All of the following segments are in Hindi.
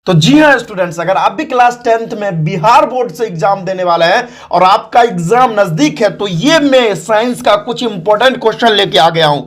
तो जी हाँ स्टूडेंट्स, अगर आप भी क्लास 10th में बिहार बोर्ड से एग्जाम देने वाले हैं और आपका एग्जाम नजदीक है, तो ये मैं साइंस का कुछ इंपॉर्टेंट क्वेश्चन लेके आ गया हूं।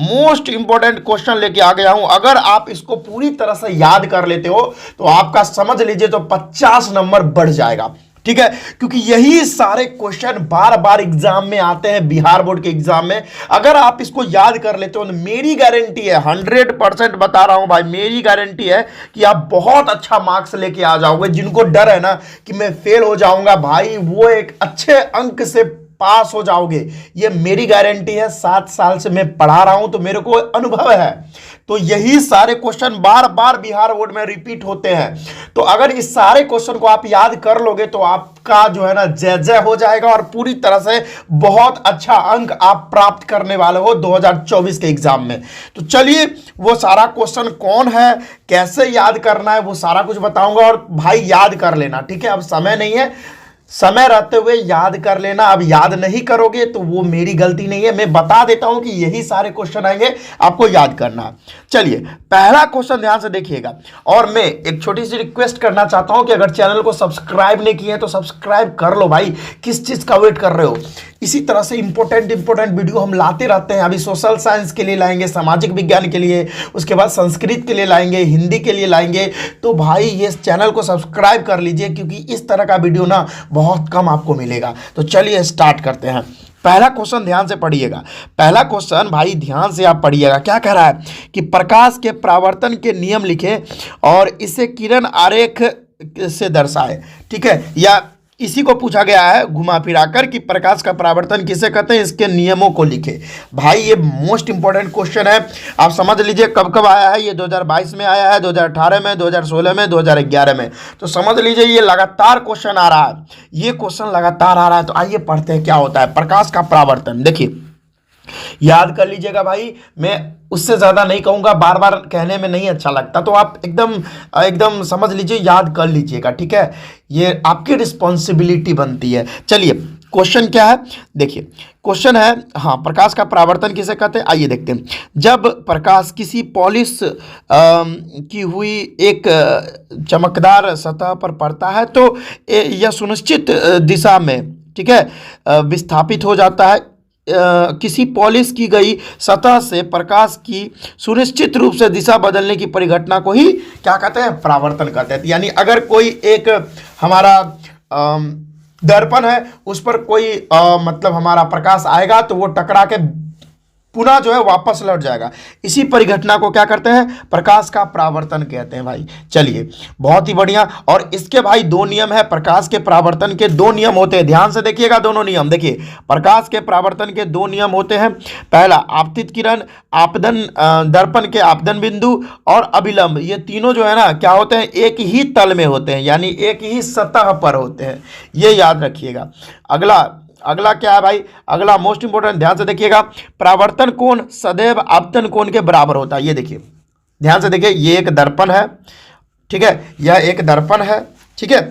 मोस्ट इंपॉर्टेंट क्वेश्चन लेके आ गया हूं। अगर आप इसको पूरी तरह से याद कर लेते हो तो आपका समझ लीजिए तो 50 नंबर बढ़ जाएगा। ठीक है, क्योंकि यही सारे क्वेश्चन बार बार एग्जाम में आते हैं, बिहार बोर्ड के एग्जाम में। अगर आप इसको याद कर लेते हो तो मेरी गारंटी है, 100% बता रहा हूं भाई, मेरी गारंटी है कि आप बहुत अच्छा मार्क्स लेके आ जाओगे। जिनको डर है ना कि मैं फेल हो जाऊंगा भाई, वो एक अच्छे अंक से पास हो जाओगे, ये मेरी गारंटी है। 7 साल से मैं पढ़ा रहा हूं तो मेरे को अनुभव है। तो यही सारे क्वेश्चन बार बार बिहार बोर्ड में रिपीट होते हैं। तो अगर इस सारे क्वेश्चन को आप याद कर लोगे तो आपका जो है ना जय जय हो जाएगा और पूरी तरह से बहुत अच्छा अंक आप प्राप्त करने वाले हो 2024 के एग्जाम में। तो चलिए वो सारा क्वेश्चन कौन है, कैसे याद करना है, वो सारा कुछ बताऊंगा। और भाई याद कर लेना, ठीक है, अब समय नहीं है, समय रहते हुए याद कर लेना। अब याद नहीं करोगे तो वो मेरी गलती नहीं है, मैं बता देता हूं कि यही सारे क्वेश्चन आएंगे, आपको याद करना है। चलिए पहला क्वेश्चन ध्यान से देखिएगा। और मैं एक छोटी सी रिक्वेस्ट करना चाहता हूं कि अगर चैनल को सब्सक्राइब नहीं किए तो सब्सक्राइब कर लो भाई, किस चीज का वेट कर रहे हो। इसी तरह से इंपॉर्टेंट वीडियो हम लाते रहते हैं। अभी सोशल साइंस के लिए लाएंगे, सामाजिक विज्ञान के लिए, उसके बाद संस्कृत के लिए लाएंगे, हिंदी के लिए लाएंगे। तो भाई ये चैनल को सब्सक्राइब कर लीजिए, क्योंकि इस तरह का वीडियो ना बहुत कम आपको मिलेगा। तो चलिए स्टार्ट करते हैं। पहला क्वेश्चन ध्यान से पढ़िएगा। पहला क्वेश्चन भाई ध्यान से आप पढ़िएगा। क्या कह रहा है कि प्रकाश के परावर्तन के नियम लिखे और इसे किरण आरेख से दर्शाए। ठीक है, या इसी को पूछा गया है घुमा फिराकर कि प्रकाश का परावर्तन किसे कहते हैं, इसके नियमों को लिखे। भाई ये मोस्ट इंपॉर्टेंट क्वेश्चन है, आप समझ लीजिए। कब कब आया है ये? 2022 में आया है, 2018 में, 2016 में, 2011 में। तो समझ लीजिए ये लगातार क्वेश्चन आ रहा है, ये क्वेश्चन लगातार आ रहा है। तो आइए पढ़ते हैं क्या होता है प्रकाश का परावर्तन। देखिए याद कर लीजिएगा भाई, मैं उससे ज़्यादा नहीं कहूँगा, बार बार कहने में नहीं अच्छा लगता। तो आप एकदम एकदम समझ लीजिए, याद कर लीजिएगा। ठीक है, ये आपकी रिस्पॉन्सिबिलिटी बनती है। चलिए क्वेश्चन क्या है, देखिए क्वेश्चन है, हाँ, प्रकाश का परावर्तन किसे कहते हैं, आइए देखते हैं। जब प्रकाश किसी पॉलिश की हुई एक चमकदार सतह पर पड़ता है तो यह सुनिश्चित दिशा में, ठीक है, विस्थापित हो जाता है। किसी पॉलिश की गई सतह से प्रकाश की सुनिश्चित रूप से दिशा बदलने की परिघटना को ही क्या कहते हैं, परावर्तन कहते हैं। यानी अगर कोई एक हमारा दर्पण है, उस पर कोई मतलब हमारा प्रकाश आएगा तो वो टकरा के पुनः जो है वापस लौट जाएगा। इसी परिघटना को क्या करते हैं, प्रकाश का परावर्तन कहते हैं भाई। चलिए बहुत ही बढ़िया। और इसके भाई 2 नियम है, प्रकाश के परावर्तन के 2 नियम होते हैं। ध्यान से देखिएगा दोनों नियम। देखिए प्रकाश के परावर्तन के 2 नियम होते हैं। पहला आपतित किरण, आपदन, दर्पण के आपदन बिंदु और अभिलंब, ये तीनों जो है ना क्या होते हैं, एक ही तल में होते हैं, यानी एक ही सतह पर होते हैं। ये याद रखिएगा। अगला क्या है भाई, अगला मोस्ट इंपोर्टेंट, ध्यान से देखिएगा। परावर्तन कोण सदैव आपतन कोण के बराबर होता है। ये देखिए ध्यान से देखिए, ये एक दर्पण है, ठीक है, यह एक दर्पण है, ठीक है।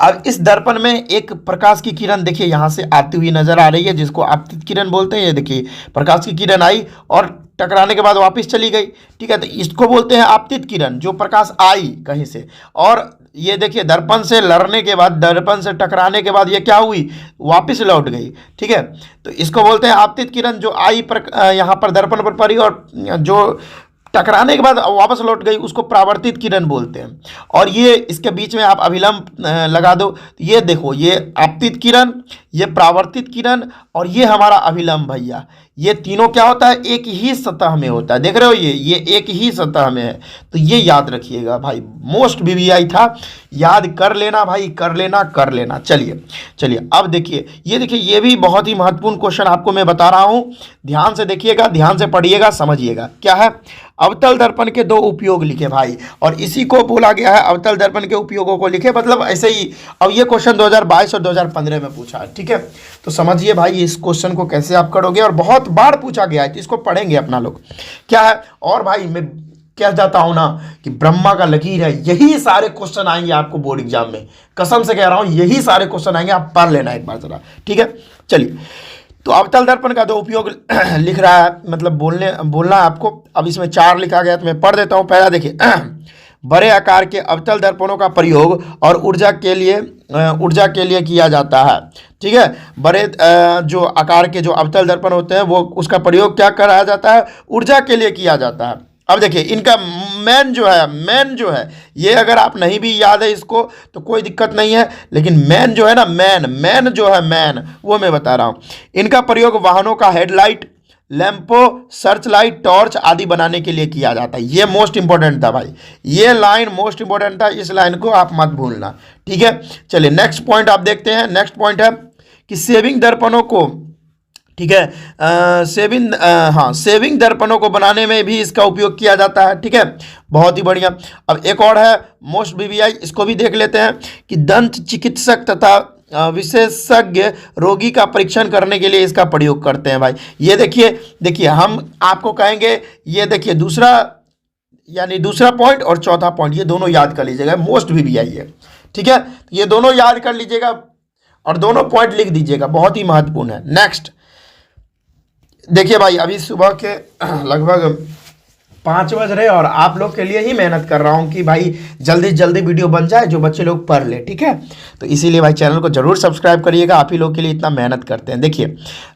अब इस दर्पण में एक प्रकाश की किरण देखिए यहाँ से आती हुई नजर आ रही है, जिसको आपतित किरण बोलते हैं। ये देखिए प्रकाश की किरण आई और टकराने के बाद वापस चली गई, ठीक है, तो इसको बोलते हैं आपतित किरण, जो प्रकाश आई कहीं से। और ये देखिए दर्पण से लड़ने के बाद, दर्पण से टकराने के बाद ये क्या हुई, वापस लौट गई, ठीक है। तो इसको बोलते हैं आपतित किरण, जो आई यहाँ पर दर्पण पर पड़ी और जो टकराने के बाद वापस लौट गई, उसको परावर्तित किरण बोलते हैं। और ये इसके बीच में आप अभिलंब लगा दो, ये देखो, ये आपतित किरण, ये परावर्तित किरण और ये हमारा अभिलंब भैया, ये तीनों क्या होता है, एक ही सतह में होता है। देख रहे हो, ये एक ही सतह में है। तो ये याद रखिएगा भाई, मोस्ट वीवीआई था, याद कर लेना भाई, कर लेना। चलिए अब देखिए, ये देखिए, ये भी बहुत ही महत्वपूर्ण क्वेश्चन आपको मैं बता रहा हूँ। ध्यान से देखिएगा, ध्यान से पढ़िएगा, समझिएगा। क्या है, अवतल दर्पण के 2 उपयोग लिखे भाई, और इसी को बोला गया है अवतल दर्पण के उपयोगों को लिखे, मतलब ऐसे ही। अब ये क्वेश्चन 2022 और 2015 में पूछा है, ठीक है। तो समझिए भाई इस क्वेश्चन को कैसे आप करोगे, और बहुत बार पूछा गया है, तो इसको पढ़ेंगे अपना लोग। क्या है, और भाई मैं कह जाता हूं ना कि ब्रह्मा का लकीर है, यही सारे क्वेश्चन आएंगे आपको बोर्ड एग्जाम में, कसम से कह रहा हूं, यही सारे क्वेश्चन आएंगे, आप पढ़ लेना एक बार जरा, ठीक है। चलिए, तो अवतल दर्पण का 2 उपयोग लिख रहा है, मतलब बोलना है आपको। अब इसमें 4 लिखा गया, तो मैं पढ़ देता हूं। पहला देखिए, बड़े आकार के अवतल दर्पणों का प्रयोग और ऊर्जा के लिए किया जाता है। ठीक है, बड़े जो आकार के जो अवतल दर्पण होते हैं वो उसका प्रयोग क्या कराया जाता है, ऊर्जा के लिए किया जाता है। अब देखिए इनका मेन जो है ये अगर आप नहीं भी याद है इसको तो कोई दिक्कत नहीं है, लेकिन मेन जो है ना, मेन जो है मेन वो मैं बता रहा हूँ। इनका प्रयोग वाहनों का हेडलाइट, लैंपो, सर्च लाइट, टॉर्च आदि बनाने के लिए किया जाता है। ये मोस्ट इंपॉर्टेंट था भाई, ये लाइन मोस्ट इंपॉर्टेंट था, इस लाइन को आप मत भूलना। ठीक है, चलिए नेक्स्ट पॉइंट आप देखते हैं। नेक्स्ट पॉइंट है कि सेविंग दर्पणों को, ठीक है, सेविंग दर्पणों को बनाने में भी इसका उपयोग किया जाता है। ठीक है, बहुत ही बढ़िया। अब एक और है मोस्ट वीवीआई, इसको भी देख लेते हैं कि दंत चिकित्सक तथा विशेषज्ञ रोगी का परीक्षण करने के लिए इसका प्रयोग करते हैं भाई। ये देखिए हम आपको कहेंगे, ये देखिए दूसरा पॉइंट और चौथा पॉइंट, ये दोनों याद कर लीजिएगा, मोस्ट वीवीआई है। ठीक है, ये दोनों याद कर लीजिएगा और दोनों पॉइंट लिख दीजिएगा, बहुत ही महत्वपूर्ण है। नेक्स्ट देखिए भाई, अभी सुबह के लगभग 5 बज रहे और आप लोग के लिए ही मेहनत कर रहा हूँ कि भाई जल्दी जल्दी वीडियो बन जाए, जो बच्चे लोग पढ़ ले। ठीक है, तो इसीलिए भाई चैनल को जरूर सब्सक्राइब करिएगा, आप ही लोग के लिए इतना मेहनत करते हैं। देखिए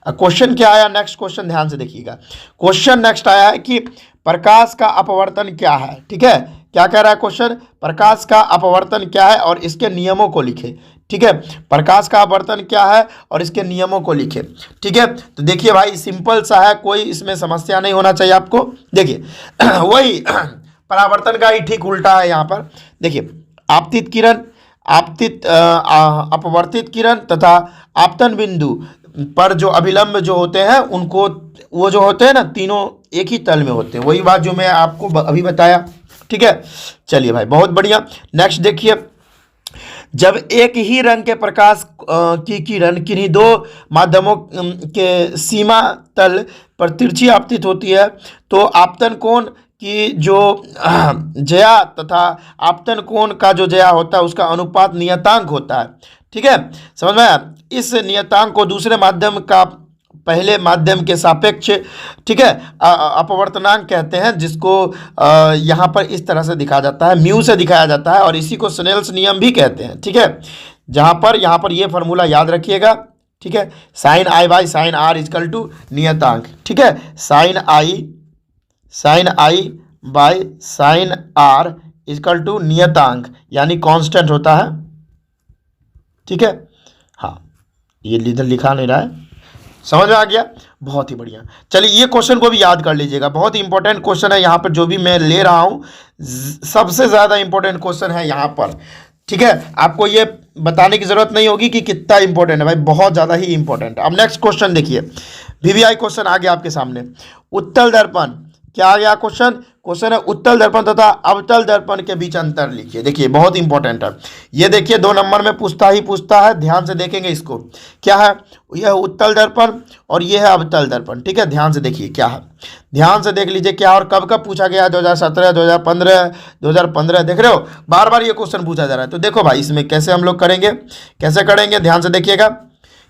क्वेश्चन क्या आया, नेक्स्ट क्वेश्चन ध्यान से देखिएगा। क्वेश्चन नेक्स्ट आया है कि प्रकाश का अपवर्तन क्या है। ठीक है, क्या कह रहा है क्वेश्चन, प्रकाश का अपवर्तन क्या है और इसके नियमों को लिखे। ठीक है, प्रकाश का अपवर्तन क्या है और इसके नियमों को लिखे। ठीक है, तो देखिए भाई सिंपल सा है, कोई इसमें समस्या नहीं होना चाहिए आपको। देखिए वही परावर्तन का ही ठीक उल्टा है यहाँ पर। देखिए आपतित किरण, अपवर्तित किरण तथा आपतन बिंदु पर जो अभिलंब जो होते हैं उनको, वो जो होते हैं ना तीनों एक ही तल में होते हैं, वही बात जो मैं आपको अभी बताया। ठीक है, चलिए भाई बहुत बढ़िया। नेक्स्ट देखिए, जब एक ही रंग के प्रकाश की किरण किन्हीं दो माध्यमों के सीमा तल पर तिरछी आपतित होती है तो आपतन कोण की जो ज्या तथा आपतन कोण का जो ज्या होता है उसका अनुपात नियतांक होता है। ठीक है, समझ में आया? इस नियतांक को दूसरे माध्यम का पहले माध्यम के सापेक्ष, ठीक है, अपवर्तनांक कहते हैं, जिसको यहाँ पर इस तरह से दिखाया जाता है, म्यू से दिखाया जाता है और इसी को स्नेल्स नियम भी कहते हैं। ठीक है, यहाँ पर ये फार्मूला याद रखिएगा। ठीक है, sine i by sine r equal to नियतांक। ठीक है, sine i by sine r equal to नियतांक, यानी कांस्टेंट होता है। ठीक है, हाँ ये इधर लिखा नहीं रहा है, समझ में आ गया, बहुत ही बढ़िया। चलिए ये क्वेश्चन को भी याद कर लीजिएगा, बहुत ही इंपॉर्टेंट क्वेश्चन है यहाँ पर, जो भी मैं ले रहा हूँ सबसे ज़्यादा इंपॉर्टेंट क्वेश्चन है यहाँ पर। ठीक है, आपको ये बताने की ज़रूरत नहीं होगी कि कितना इंपॉर्टेंट है भाई, बहुत ज़्यादा ही इंपॉर्टेंट। अब नेक्स्ट क्वेश्चन देखिए, वीवीआई क्वेश्चन आ गया आपके सामने। उत्तल दर्पण, क्या आ गया क्वेश्चन है उत्तल दर्पण तथा अवतल दर्पण के बीच अंतर लिखिए। देखिए बहुत इंपॉर्टेंट है ये, देखिए 2 नंबर में पूछता है, ध्यान से देखेंगे इसको। क्या है, यह उत्तल दर्पण और यह है अवतल दर्पण। ठीक है, ध्यान से देखिए क्या है, ध्यान से देख लीजिए क्या और कब पूछा गया, 2017, 2015, देख रहे हो बार बार ये क्वेश्चन पूछा जा रहा है। तो देखो भाई इसमें कैसे हम लोग कैसे करेंगे, ध्यान से देखिएगा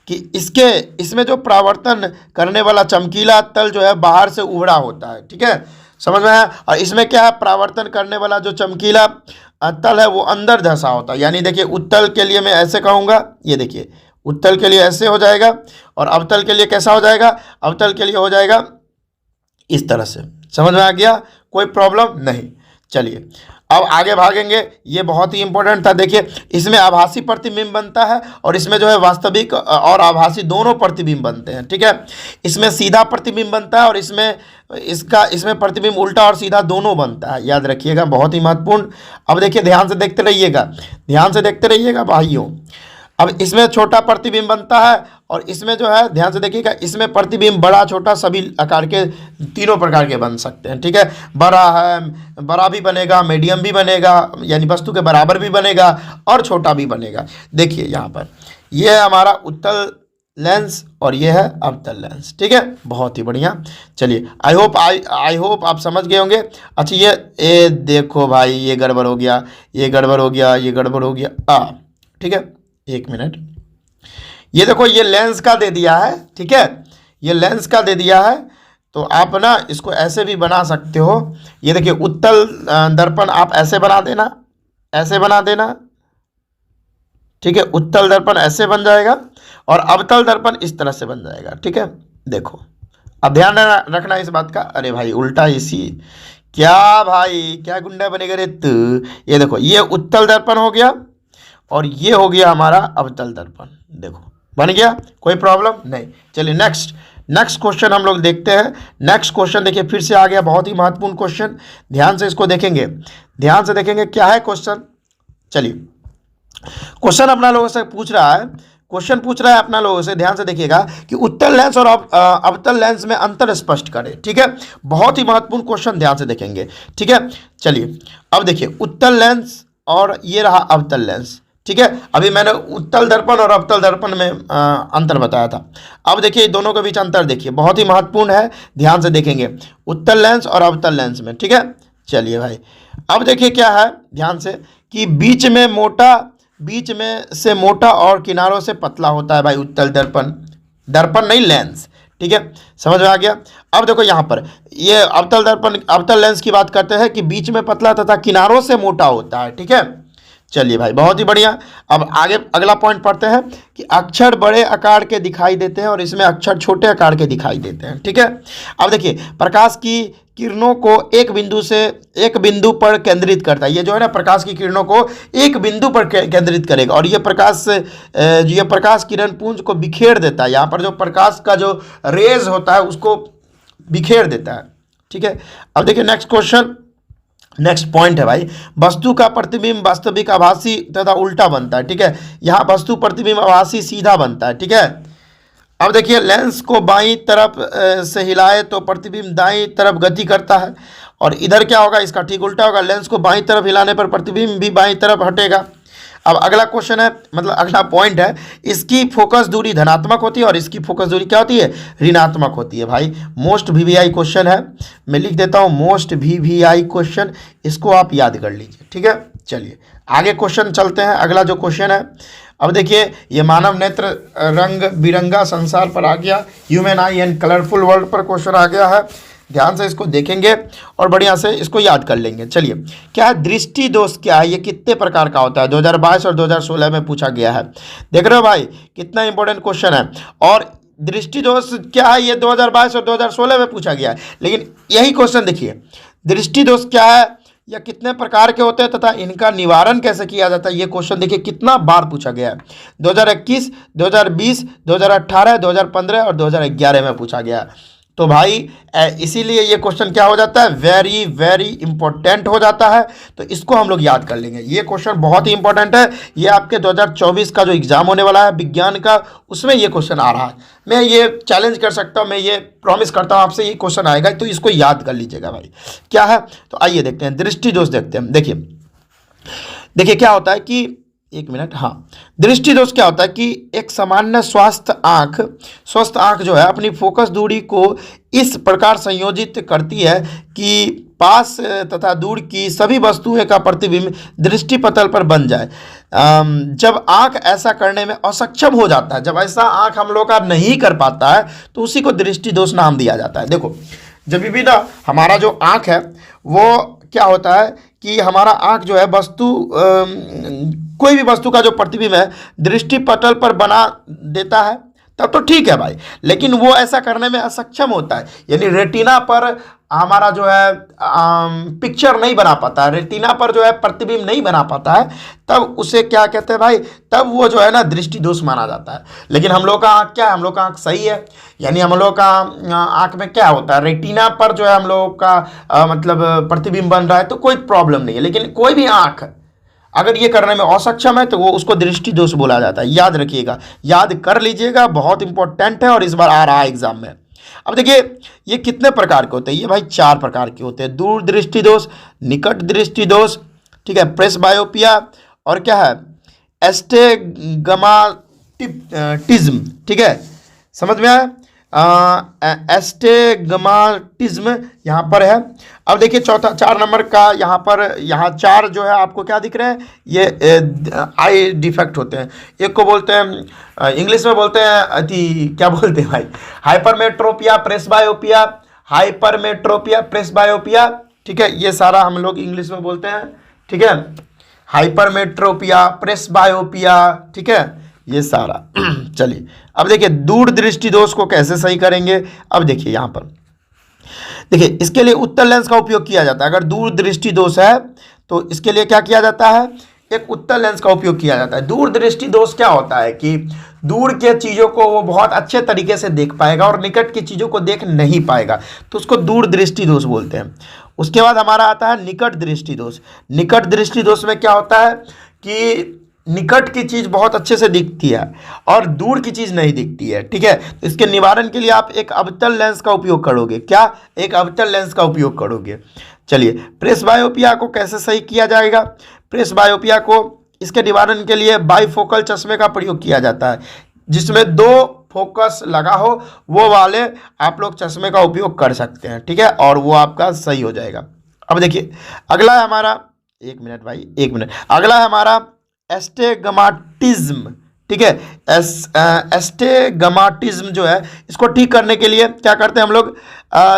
कि इसमें जो परावर्तन करने वाला चमकीला तल जो है बाहर से उभरा होता है। ठीक है, समझ में है? और इसमें क्या है, परावर्तन करने वाला जो चमकीला तल है वो अंदर धंसा होता है। यानी देखिए उत्तल के लिए मैं ऐसे कहूँगा, ये देखिए उत्तल के लिए ऐसे हो जाएगा और अवतल के लिए कैसा हो जाएगा, अवतल के लिए हो जाएगा इस तरह से। समझ में आ गया, कोई प्रॉब्लम नहीं। चलिए अब आगे भागेंगे, ये बहुत ही इंपॉर्टेंट था। देखिए इसमें आभासी प्रतिबिंब बनता है और इसमें जो है वास्तविक और आभासी दोनों प्रतिबिंब बनते हैं। ठीक है, इसमें सीधा प्रतिबिंब बनता है और इसमें प्रतिबिंब उल्टा और सीधा दोनों बनता है, याद रखिएगा, बहुत ही महत्वपूर्ण। अब देखिए ध्यान से देखते रहिएगा भाइयों। अब इसमें छोटा प्रतिबिंब बनता है और इसमें जो है ध्यान से देखिएगा, इसमें प्रतिबिंब बड़ा छोटा सभी आकार के तीनों प्रकार के बन सकते हैं। ठीक है, बड़ा भी बनेगा, मीडियम भी बनेगा, यानी वस्तु के बराबर भी बनेगा और छोटा भी बनेगा। देखिए यहाँ पर यह है हमारा उत्तल लेंस और ये है अवतल लेंस। ठीक है, बहुत ही बढ़िया। चलिए आई होप आप समझ गए होंगे। अच्छा ये देखो भाई, ये गड़बड़ हो गया। ठीक है, 1 मिनट, ये देखो ये लेंस का दे दिया है। ठीक है, ये लेंस का दे दिया है, तो आप ना इसको ऐसे भी बना सकते हो। ये देखिए उत्तल दर्पण आप ऐसे बना देना, ऐसे बना देना, ठीक है। उत्तल दर्पण ऐसे बन जाएगा और अवतल दर्पण इस तरह से बन जाएगा, ठीक है। देखो अब ध्यान रखना इस बात का। अरे भाई उल्टा इसी, क्या भाई क्या गुंडा बनेगा रे तू। ये देखो ये उत्तल दर्पण हो गया और ये हो गया हमारा अवतल दर्पण। देखो बन गया, कोई प्रॉब्लम नहीं। चलिए नेक्स्ट क्वेश्चन हम लोग देखते हैं। नेक्स्ट क्वेश्चन देखिए फिर से आ गया, बहुत ही महत्वपूर्ण क्वेश्चन। ध्यान से इसको देखेंगे, ध्यान से देखेंगे क्या है क्वेश्चन। चलिए क्वेश्चन अपना लोगों से पूछ रहा है, क्वेश्चन पूछ रहा है अपना लोगों से, ध्यान से देखिएगा कि उत्तल लेंस और अवतल लेंस में अंतर स्पष्ट करें, ठीक है। बहुत ही महत्वपूर्ण क्वेश्चन, ध्यान से देखेंगे, ठीक है। चलिए अब देखिए उत्तल लेंस और ये रहा अवतल लेंस, ठीक है। अभी मैंने उत्तल दर्पण और अवतल दर्पण में अंतर बताया था। अब देखिए दोनों के बीच अंतर देखिए, बहुत ही महत्वपूर्ण है, ध्यान से देखेंगे उत्तल लेंस और अवतल लेंस में, ठीक है। चलिए भाई अब देखिए क्या है, ध्यान से, कि बीच में से मोटा और किनारों से पतला होता है भाई उत्तल दर्पण, दर्पण नहीं लेंस, ठीक है। समझ में आ गया। अब देखो यहाँ पर ये अवतल दर्पण अवतल लेंस की बात करते हैं कि बीच में पतला तथा किनारों से मोटा होता है, ठीक है। चलिए भाई बहुत ही बढ़िया। अब आगे अगला पॉइंट पढ़ते हैं कि अक्षर बड़े आकार के दिखाई देते हैं और इसमें अक्षर छोटे आकार के दिखाई देते हैं, ठीक है। अब देखिए प्रकाश की किरणों को एक बिंदु पर केंद्रित करता है। ये जो है ना प्रकाश की किरणों को एक बिंदु पर केंद्रित करेगा और ये प्रकाश किरण पुंज को बिखेर देता है। यहाँ पर जो प्रकाश का जो रेज होता है उसको बिखेर देता है, ठीक है। अब देखिए नेक्स्ट पॉइंट है भाई, वस्तु का प्रतिबिंब वास्तविक आभासी तथा उल्टा बनता है, ठीक है। यहाँ वस्तु प्रतिबिंब आभासी सीधा बनता है, ठीक है। अब देखिए लेंस को बाईं तरफ से हिलाए तो प्रतिबिंब दाईं तरफ गति करता है और इधर क्या होगा, इसका ठीक उल्टा होगा। लेंस को बाईं तरफ हिलाने पर प्रतिबिंब भी बाईं तरफ हटेगा। अब अगला क्वेश्चन है, मतलब अगला पॉइंट है, इसकी फोकस दूरी धनात्मक होती है और इसकी फोकस दूरी क्या होती है, ऋणात्मक होती है। भाई मोस्ट वीवीआई क्वेश्चन है, मैं लिख देता हूँ मोस्ट वीवीआई क्वेश्चन, इसको आप याद कर लीजिए, ठीक है। चलिए आगे क्वेश्चन चलते हैं। अगला जो क्वेश्चन है, अब देखिए ये मानव नेत्र रंग बिरंगा संसार पर आ गया, human I and colourful world पर क्वेश्चन आ गया है। ध्यान से इसको देखेंगे और बढ़िया से इसको याद कर लेंगे। चलिए क्या है दृष्टि दोष, क्या है, ये कितने प्रकार का होता है, 2022 और 2016 में पूछा गया है। देख रहे हो भाई कितना इंपॉर्टेंट क्वेश्चन है। और दृष्टि दोष क्या है, ये 2022 और 2016 में पूछा गया है। लेकिन यही क्वेश्चन देखिए, दृष्टि दोष क्या है या कितने प्रकार के होते हैं तथा इनका निवारण कैसे किया जाता है, ये क्वेश्चन देखिए कितना बार पूछा गया है। 2021, 2020, 2018, 2015 और 2011 में पूछा गया है। तो भाई इसीलिए ये क्वेश्चन क्या हो जाता है, वेरी वेरी इंपॉर्टेंट हो जाता है। तो इसको हम लोग याद कर लेंगे। ये क्वेश्चन बहुत ही इंपॉर्टेंट है। ये आपके 2024 का जो एग्जाम होने वाला है विज्ञान का, उसमें ये क्वेश्चन आ रहा है। मैं ये चैलेंज कर सकता हूँ, मैं ये प्रॉमिस करता हूँ आपसे, ये क्वेश्चन आएगा, तो इसको याद कर लीजिएगा भाई। क्या है, तो आइए देखते हैं दृष्टि दोष देखते हैं। देखिए क्या होता है कि एक मिनट, हाँ, दृष्टि दोष क्या होता है कि एक सामान्य स्वस्थ आंख जो है अपनी फोकस दूरी को इस प्रकार संयोजित करती है कि पास तथा दूर की सभी वस्तुएं का प्रतिबिंब दृष्टि पटल पर बन जाए। जब आंख ऐसा करने में असक्षम हो जाता है, जब ऐसा आंख हम लोग का नहीं कर पाता है, तो उसी को दृष्टि दोष नाम दिया जाता है। देखो जब भी ना हमारा जो आंख है वो क्या होता है कि हमारा आंख जो है कोई भी वस्तु का जो प्रतिबिंब है दृष्टि पटल पर बना देता है, तब तो ठीक है भाई। लेकिन वो ऐसा करने में असक्षम होता है, यानी रेटिना पर हमारा जो है पिक्चर नहीं बना पाता है, रेटिना पर जो है प्रतिबिंब नहीं बना पाता है, तब उसे क्या कहते हैं भाई, तब वो जो है ना दृष्टि दोष माना जाता है। लेकिन हम लोग का आँख क्या है, हम लोग का आँख सही है, यानी हम लोग का आँख में क्या होता है, रेटिना पर जो है हम लोग का मतलब प्रतिबिंब बन रहा है, तो कोई प्रॉब्लम नहीं है। लेकिन कोई भी आँख अगर ये करने में असक्षम है तो वो उसको दृष्टि दोष बोला जाता है। याद रखिएगा, याद कर लीजिएगा, बहुत इंपॉर्टेंट है और इस बार आ रहा है एग्जाम में। अब देखिए ये कितने प्रकार के होते हैं, ये भाई 4 प्रकार के होते हैं। दूर दृष्टि दोष, निकट दृष्टि दोष, ठीक है, प्रेसबायोपिया, और क्या है एस्टेग्माटिज्म, ठीक है, समझ में आया, एस्टेग्माटिज्म यहाँ पर है। अब देखिए 4 नंबर का यहाँ 4 जो है आपको क्या दिख रहे हैं, ये आई डिफेक्ट होते हैं। एक को बोलते हैं इंग्लिश में बोलते हैं क्या बोलते हैं भाई, हाइपरमेट्रोपिया, प्रेसबायोपिया, हाइपरमेट्रोपिया, प्रेसबायोपिया, ठीक है, ये सारा हम लोग इंग्लिश में बोलते हैं, ठीक है, हाइपरमेट्रोपिया, प्रेसबायोपिया, ठीक है, ये सारा। चलिए अब देखिए दूरदृष्टि दोष को कैसे सही करेंगे। अब देखिए यहाँ पर देखिए, इसके लिए उत्तल लेंस का उपयोग किया जाता है। अगर दूरदृष्टि दोष है तो इसके लिए क्या किया जाता है, एक उत्तल लेंस का उपयोग किया जाता है। दूरदृष्टि दोष क्या होता है कि दूर के चीज़ों को वो बहुत अच्छे तरीके से देख पाएगा और निकट की चीज़ों को देख नहीं पाएगा, तो उसको दूरदृष्टि दोष बोलते हैं। उसके बाद हमारा आता है निकट दृष्टि दोष। निकट दृष्टि दोष में क्या होता है कि निकट की चीज़ बहुत अच्छे से दिखती है और दूर की चीज़ नहीं दिखती है, ठीक है। तो इसके निवारण के लिए आप एक अवतल लेंस का उपयोग करोगे। क्या? एक अवतल लेंस का उपयोग करोगे। चलिए प्रेसबायोपिया को कैसे सही किया जाएगा। प्रेसबायोपिया को इसके निवारण के लिए बाइफोकल चश्मे का प्रयोग किया जाता है, जिसमें दो फोकस लगा हो, वो वाले आप लोग चश्मे का उपयोग कर सकते हैं, ठीक है, और वो आपका सही हो जाएगा। अब देखिए अगला है हमारा, एक मिनट भाई, एक मिनट, अगला है हमारा एस्टेगमाटिज्म, ठीक है। एस्टेगमाटिज्म जो है, इसको ठीक करने के लिए क्या करते हैं हम लोग,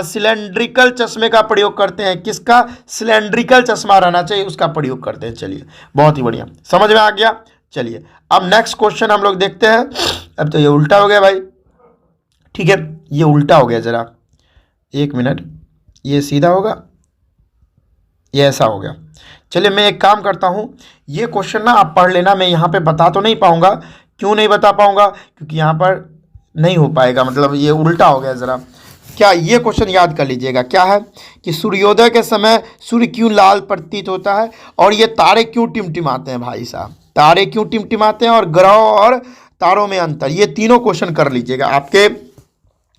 सिलेंड्रिकल चश्मे का प्रयोग करते हैं। किसका? सिलेंड्रिकल चश्मा रहना चाहिए, उसका प्रयोग करते हैं। चलिए बहुत ही बढ़िया, समझ में आ गया। चलिए अब नेक्स्ट क्वेश्चन हम लोग देखते हैं। अब तो ये उल्टा हो गया भाई, ठीक है, ये उल्टा हो गया, जरा एक मिनट, ये सीधा होगा, ये ऐसा हो गया। चलिए मैं एक काम करता हूँ, ये क्वेश्चन ना आप पढ़ लेना, मैं यहाँ पे बता तो नहीं पाऊँगा। क्यों नहीं बता पाऊँगा? क्योंकि यहाँ पर नहीं हो पाएगा, मतलब ये उल्टा हो गया। ज़रा क्या ये क्वेश्चन याद कर लीजिएगा, क्या है कि सूर्योदय के समय सूर्य क्यों लाल प्रतीत होता है और ये तारे क्यों टिमटिमाते हैं। भाई साहब, तारे क्यों टिमटिमाते हैं और ग्रहों और तारों में अंतर, ये तीनों क्वेश्चन कर लीजिएगा। आपके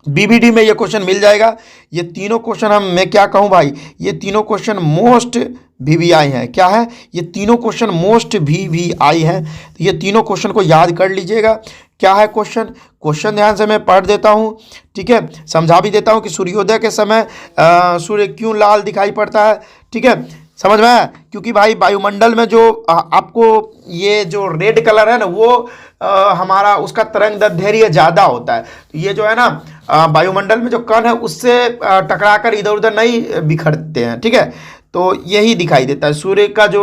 बीबीडी में ये क्वेश्चन मिल जाएगा। ये तीनों क्वेश्चन मैं क्या कहूँ भाई, ये तीनों क्वेश्चन मोस्ट वीवीआई हैं। क्या है? ये तीनों क्वेश्चन मोस्ट वीवीआई हैं। तो ये तीनों क्वेश्चन को याद कर लीजिएगा। क्या है क्वेश्चन? क्वेश्चन ध्यान से मैं पढ़ देता हूँ, ठीक है, समझा भी देता हूँ कि सूर्योदय के समय सूर्य क्यों लाल दिखाई पड़ता है, ठीक है, समझ में आया? क्योंकि भाई वायुमंडल में जो आपको ये जो रेड कलर है ना, वो हमारा उसका तरंग दैर्ध्य ज़्यादा होता है। तो ये जो है ना वायुमंडल में जो कण है उससे टकराकर इधर उधर नहीं बिखरते हैं, ठीक है। तो यही दिखाई देता है। सूर्य का जो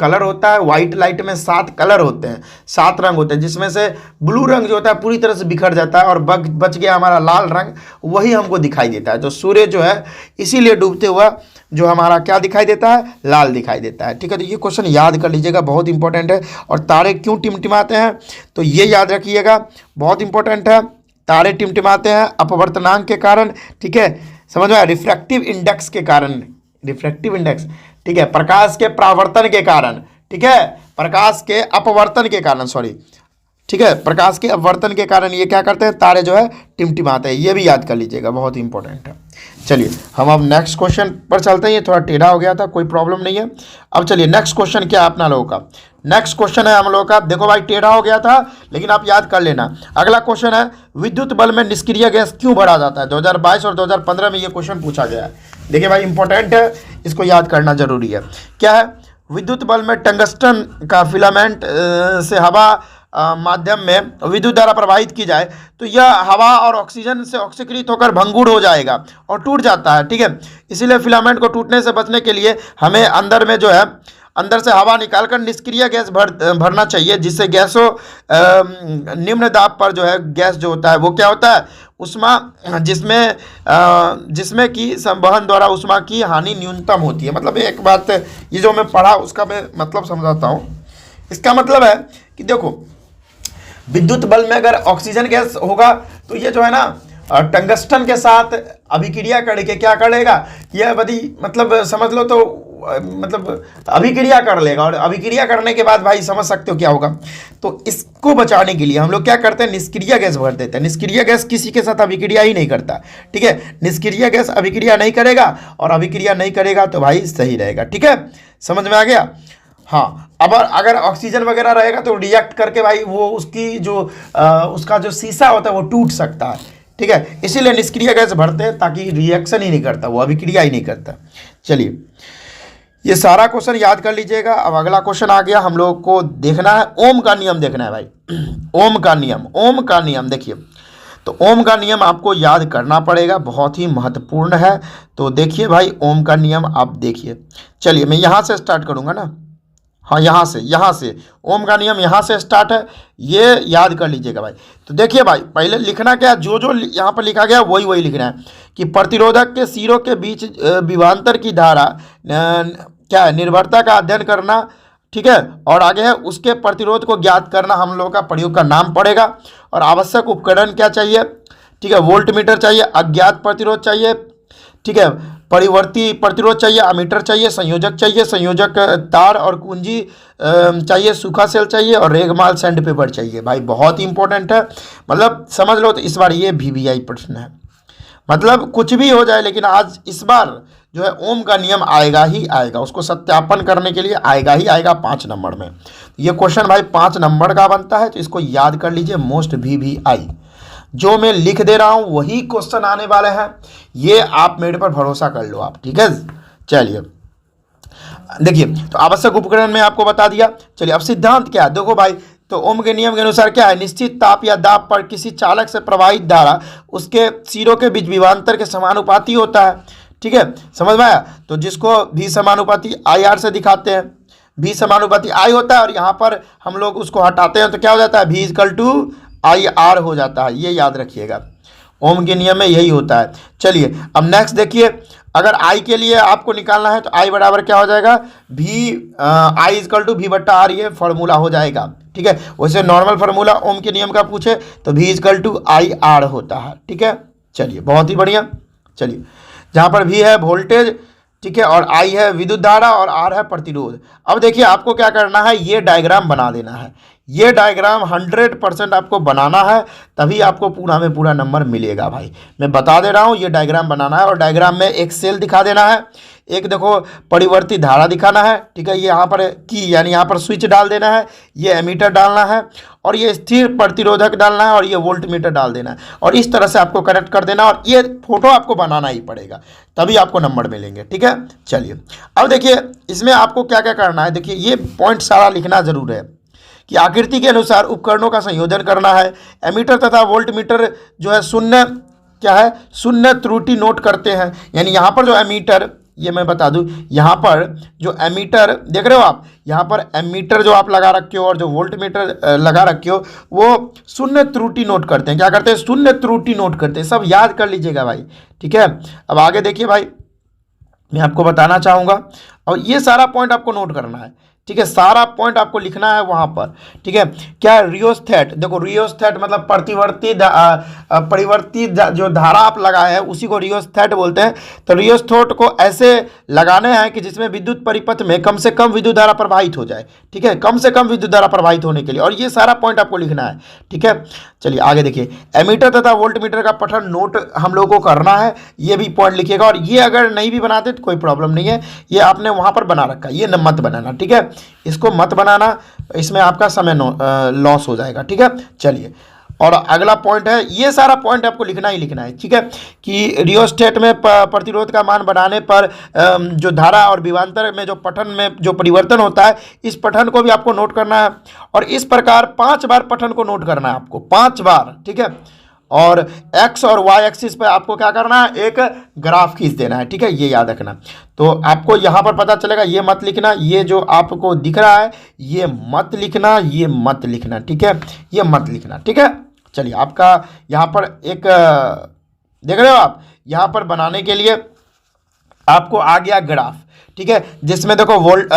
कलर होता है, वाइट लाइट में 7 कलर होते हैं, 7 रंग होते हैं, जिसमें से ब्लू रंग जो होता है पूरी तरह से बिखर जाता है और बच गया हमारा लाल रंग, वही हमको दिखाई देता है। तो सूर्य जो है इसीलिए डूबते हुआ जो हमारा क्या दिखाई देता है, लाल दिखाई देता है, ठीक है। तो ये क्वेश्चन याद कर लीजिएगा, बहुत इंपॉर्टेंट है। और तारे क्यों टिमटिमाते हैं, तो ये याद रखिएगा, बहुत इंपॉर्टेंट है। तारे टिमटिमाते हैं अपवर्तनांक के कारण, ठीक है, समझ में आया, रिफ्रैक्टिव इंडेक्स के कारण, रिफ्रैक्टिव इंडेक्स, ठीक है, प्रकाश के परावर्तन के कारण, ठीक है, प्रकाश के अपवर्तन के कारण, सॉरी, ठीक है, प्रकाश के अपवर्तन के कारण ये क्या करते हैं, तारे जो है टिमटिमाते हैं। ये भी याद कर लीजिएगा, बहुत इंपॉर्टेंट है। चलिए हम अब नेक्स्ट क्वेश्चन पर चलते हैं। ये थोड़ा टेढ़ा हो गया था, कोई प्रॉब्लम नहीं है। अब चलिए नेक्स्ट क्वेश्चन क्या है अपना लोगों का। नेक्स्ट क्वेश्चन है हम लोगों का, देखो भाई टेढ़ा हो गया था लेकिन आप याद कर लेना। अगला क्वेश्चन है, विद्युत बल्ब में निष्क्रिय गैस क्यों भरा जाता है। 2022 और 2015 में ये क्वेश्चन पूछा गया है। देखिए भाई इंपॉर्टेंट है, इसको याद करना जरूरी है। क्या है? विद्युत बल्ब में टंगस्टन का फिलामेंट से हवा माध्यम में विद्युत धारा प्रवाहित की जाए तो यह हवा और ऑक्सीजन से ऑक्सीकृत होकर भंगुर हो जाएगा और टूट जाता है, ठीक है। इसीलिए फिलामेंट को टूटने से बचने के लिए हमें अंदर में जो है, अंदर से हवा निकालकर निष्क्रिय गैस भरना चाहिए, जिससे गैसों निम्न दाब पर जो है गैस जो होता है वो क्या होता है, उष्मा, जिसमें कि संवहन द्वारा उष्मा की हानि न्यूनतम होती है। मतलब एक बात, ये जो मैं पढ़ा उसका मैं मतलब समझाता हूँ। इसका मतलब है कि देखो विद्युत बल्ब में अगर ऑक्सीजन गैस होगा तो ये जो है ना टंगस्टन के साथ अभिक्रिया करके क्या करेगा, यह बड़ी मतलब समझ लो तो मतलब अभिक्रिया कर लेगा, और अभिक्रिया करने के बाद भाई समझ सकते हो क्या होगा। तो इसको बचाने के लिए हम लोग क्या करते हैं, निष्क्रिय गैस भर देते हैं। निष्क्रिय गैस किसी के साथ अभिक्रिया ही नहीं करता, ठीक है। निष्क्रिय गैस अभिक्रिया नहीं करेगा, और अभिक्रिया नहीं करेगा तो भाई सही रहेगा, ठीक है, समझ में आ गया। हाँ, अब अगर ऑक्सीजन वगैरह रहेगा तो रिएक्ट करके भाई वो उसकी जो उसका जो शीशा होता है वो टूट सकता है, ठीक है। इसीलिए निष्क्रिय गैस भरते हैं ताकि रिएक्शन ही नहीं करता, वो अभिक्रिया ही नहीं करता। चलिए ये सारा क्वेश्चन याद कर लीजिएगा। अब अगला क्वेश्चन आ गया, हम लोग को देखना है ओम का नियम देखना है भाई। ओम का नियम, ओम का नियम देखिए। तो ओम का नियम आपको याद करना पड़ेगा, बहुत ही महत्वपूर्ण है। तो देखिए भाई, ओम का नियम आप देखिए। चलिए मैं यहाँ से स्टार्ट करूँगा ना, हाँ यहाँ से ओम का नियम यहाँ से स्टार्ट है, ये याद कर लीजिएगा भाई। तो देखिए भाई, पहले लिखना क्या, जो जो यहाँ पर लिखा गया वही वही लिखना है कि प्रतिरोधक के सिरों के बीच विभवांतर की धारा क्या है, निर्भरता का अध्ययन करना, ठीक है। और आगे है उसके प्रतिरोध को ज्ञात करना, हम लोगों का प्रयोग का नाम पड़ेगा। और आवश्यक उपकरण क्या चाहिए, ठीक है, वोल्ट मीटर चाहिए, अज्ञात प्रतिरोध चाहिए, ठीक है, परिवर्ती प्रतिरोध चाहिए, अमीटर चाहिए, संयोजक तार और कुंजी चाहिए, सूखा सेल चाहिए और रेगमाल सैंड पेपर चाहिए। भाई बहुत ही इंपॉर्टेंट है, मतलब समझ लो। तो इस बार ये VVI प्रश्न है, मतलब कुछ भी हो जाए लेकिन आज इस बार जो है ओम का नियम आएगा ही आएगा, उसको सत्यापन करने के लिए आएगा ही आएगा 5 नंबर में। ये क्वेश्चन भाई 5 नंबर का बनता है, तो इसको याद कर लीजिए, मोस्ट VVI। जो मैं लिख दे रहा हूं वही क्वेश्चन आने वाले हैं, ये आप मेरे पर भरोसा कर लो आप, ठीक है। चलिए देखिए, तो आवश्यक उपकरण में आपको बता दिया। चलिए अब सिद्धांत क्या है, देखो भाई, तो ओम के नियम के अनुसार क्या है, निश्चित ताप या दाब पर किसी चालक से प्रवाहित धारा उसके सिरों के बीच विभवांतर के समानुपाती होता है, ठीक है, समझ में आया। तो जिसको V समानुपाती IR से दिखाते हैं, V समानुपाती I होता है, और यहाँ पर हम लोग उसको हटाते हैं तो क्या हो जाता है, V = IR हो जाता है, ये याद रखिएगा। ओम के नियम में यही होता है। चलिए अब नेक्स्ट देखिए, अगर I के लिए आपको निकालना है तो I बराबर क्या हो जाएगा, I = V/R, ये फॉर्मूला हो जाएगा, ठीक है। वैसे नॉर्मल फार्मूला ओम के नियम का पूछे तो V = IR होता है, ठीक है। चलिए बहुत ही बढ़िया। चलिए जहाँ पर V है वोल्टेज, ठीक है, और I है विद्युत धारा और R है प्रतिरोध। अब देखिए आपको क्या करना है, ये डायग्राम बना देना है, ये डायग्राम 100% आपको बनाना है, तभी आपको पूरा में पूरा नंबर मिलेगा भाई। मैं बता दे रहा हूँ, ये डायग्राम बनाना है, और डायग्राम में एक सेल दिखा देना है, एक देखो परिवर्ती धारा दिखाना है, ठीक है, ये यहाँ पर की यानी यहाँ पर स्विच डाल देना है, ये एमीटर डालना है, और ये स्थिर प्रतिरोधक डालना है, और ये वोल्ट मीटर डाल देना है, और इस तरह से आपको कनेक्ट कर देना, और ये फोटो आपको बनाना ही पड़ेगा, तभी आपको नंबर मिलेंगे, ठीक है। चलिए अब देखिए इसमें आपको क्या क्या करना है, देखिए ये पॉइंट सारा लिखना जरूर है कि आकृति के अनुसार उपकरणों का संयोजन करना है। एमीटर तथा वोल्ट मीटर जो है शून्य क्या है, शून्य त्रुटि नोट करते हैं, यानी यहाँ पर जो एमीटर, ये मैं बता दूं, यहाँ पर जो एमीटर देख रहे हो आप, यहाँ पर एमीटर जो आप लगा रखे हो और जो वोल्ट मीटर लगा रखे हो, वो शून्य त्रुटि नोट करते हैं। क्या करते हैं, शून्य त्रुटि नोट करते हैं, सब याद कर लीजिएगा भाई, ठीक है। अब आगे देखिए भाई, मैं आपको बताना चाहूँगा, और ये सारा पॉइंट आपको नोट करना है, ठीक है, सारा पॉइंट आपको लिखना है वहां पर, ठीक है। क्या है रियोस्थेट, देखो रियोस्थेट मतलब परिवर्ती जो धारा आप लगाए हैं उसी को रियोस्थेट बोलते हैं। तो रियोस्थेट को ऐसे लगाने हैं कि जिसमें विद्युत परिपथ में कम से कम विद्युत धारा प्रवाहित हो जाए, ठीक है, कम से कम विद्युत धारा प्रवाहित होने के लिए, और ये सारा पॉइंट आपको लिखना है, ठीक है। चलिए आगे देखिए, एमीटर तथा वोल्ट मीटर का पठन नोट हम लोगों को करना है, ये भी पॉइंट लिखिएगा, और ये अगर नहीं भी बनाते तो कोई प्रॉब्लम नहीं है, ये आपने वहां पर बना रखा है, ये मत बनाना, ठीक है, इसको मत बनाना, इसमें आपका समय लॉस हो जाएगा, ठीक है। चलिए और अगला पॉइंट है, ये सारा पॉइंट आपको लिखना ही लिखना है, ठीक है, कि रियोस्टेट में प्रतिरोध का मान बढ़ाने पर जो धारा और विभवांतर में जो पठन में जो परिवर्तन होता है, इस पठन को भी आपको नोट करना है, और इस प्रकार 5 बार पठन को नोट करना है आपको, 5 बार, ठीक है। और एक्स और वाई एक्सिस पर आपको क्या करना है, एक ग्राफ खींच देना है, ठीक है, ये याद रखना। तो आपको यहाँ पर पता चलेगा, ये मत लिखना, ये जो आपको दिख रहा है ये मत लिखना, ये मत लिखना, ठीक है, ये मत लिखना, ठीक है। चलिए आपका यहाँ पर एक देख रहे हो आप, यहाँ पर बनाने के लिए आपको आ गया ग्राफ, ठीक है, जिसमें देखो वोल्ट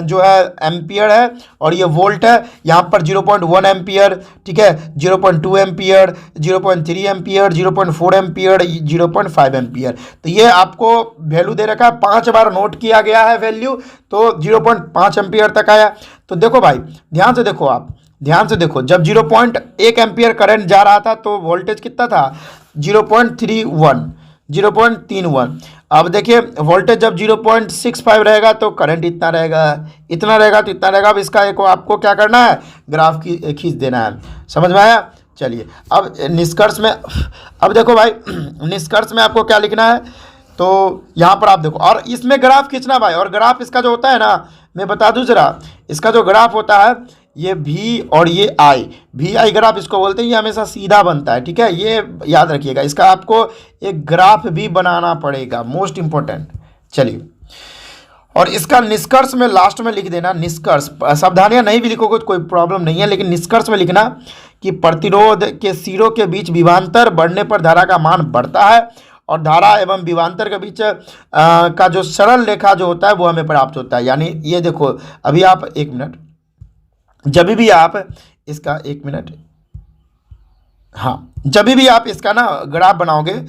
जो है एम्पियर है और ये वोल्ट है, यहाँ पर 0.1 एम्पियर, ठीक है, 0.2 एम्पियर, 0.3 एम्पियर, 0.4 एम्पियर, 0.5 एम्पियर। तो ये आपको वैल्यू दे रखा है, 5 बार नोट किया गया है वैल्यू, तो 0.5 एम्पियर तक आया। तो देखो भाई ध्यान से देखो, आप ध्यान से देखो, जब 0.1 एम्पियर करंट जा रहा था तो वोल्टेज कितना था, 0.31। अब देखिए वोल्टेज जब 0.65 रहेगा तो करंट इतना रहेगा, इतना रहेगा तो इतना रहेगा। अब इसका एक आपको क्या करना है, ग्राफ की खींच देना है, समझ में आया। चलिए अब निष्कर्ष में, अब देखो भाई निष्कर्ष में आपको क्या लिखना है, तो यहाँ पर आप देखो, और इसमें ग्राफ खींचना भाई, और ग्राफ इसका जो होता है ना, मैं बता दूं जरा, इसका जो ग्राफ होता है ये भी और ये आई, वी आई ग्राफ इसको बोलते हैं, ये हमेशा सीधा बनता है, ठीक है, ये याद रखिएगा। इसका आपको एक ग्राफ भी बनाना पड़ेगा, मोस्ट इंपॉर्टेंट। चलिए, और इसका निष्कर्ष में लास्ट में लिख देना, निष्कर्ष, सावधानियां नहीं भी लिखोगे तो कोई प्रॉब्लम नहीं है, लेकिन निष्कर्ष में लिखना कि प्रतिरोध के सिरों के बीच विभवांतर बढ़ने पर धारा का मान बढ़ता है, और धारा एवं विभवांतर के बीच का जो सरल रेखा जो होता है वो हमें प्राप्त होता है। यानी ये देखो, अभी आप एक मिनट, जब भी आप इसका एक मिनट, हाँ, जब भी आप इसका ना ग्राफ बनाओगे,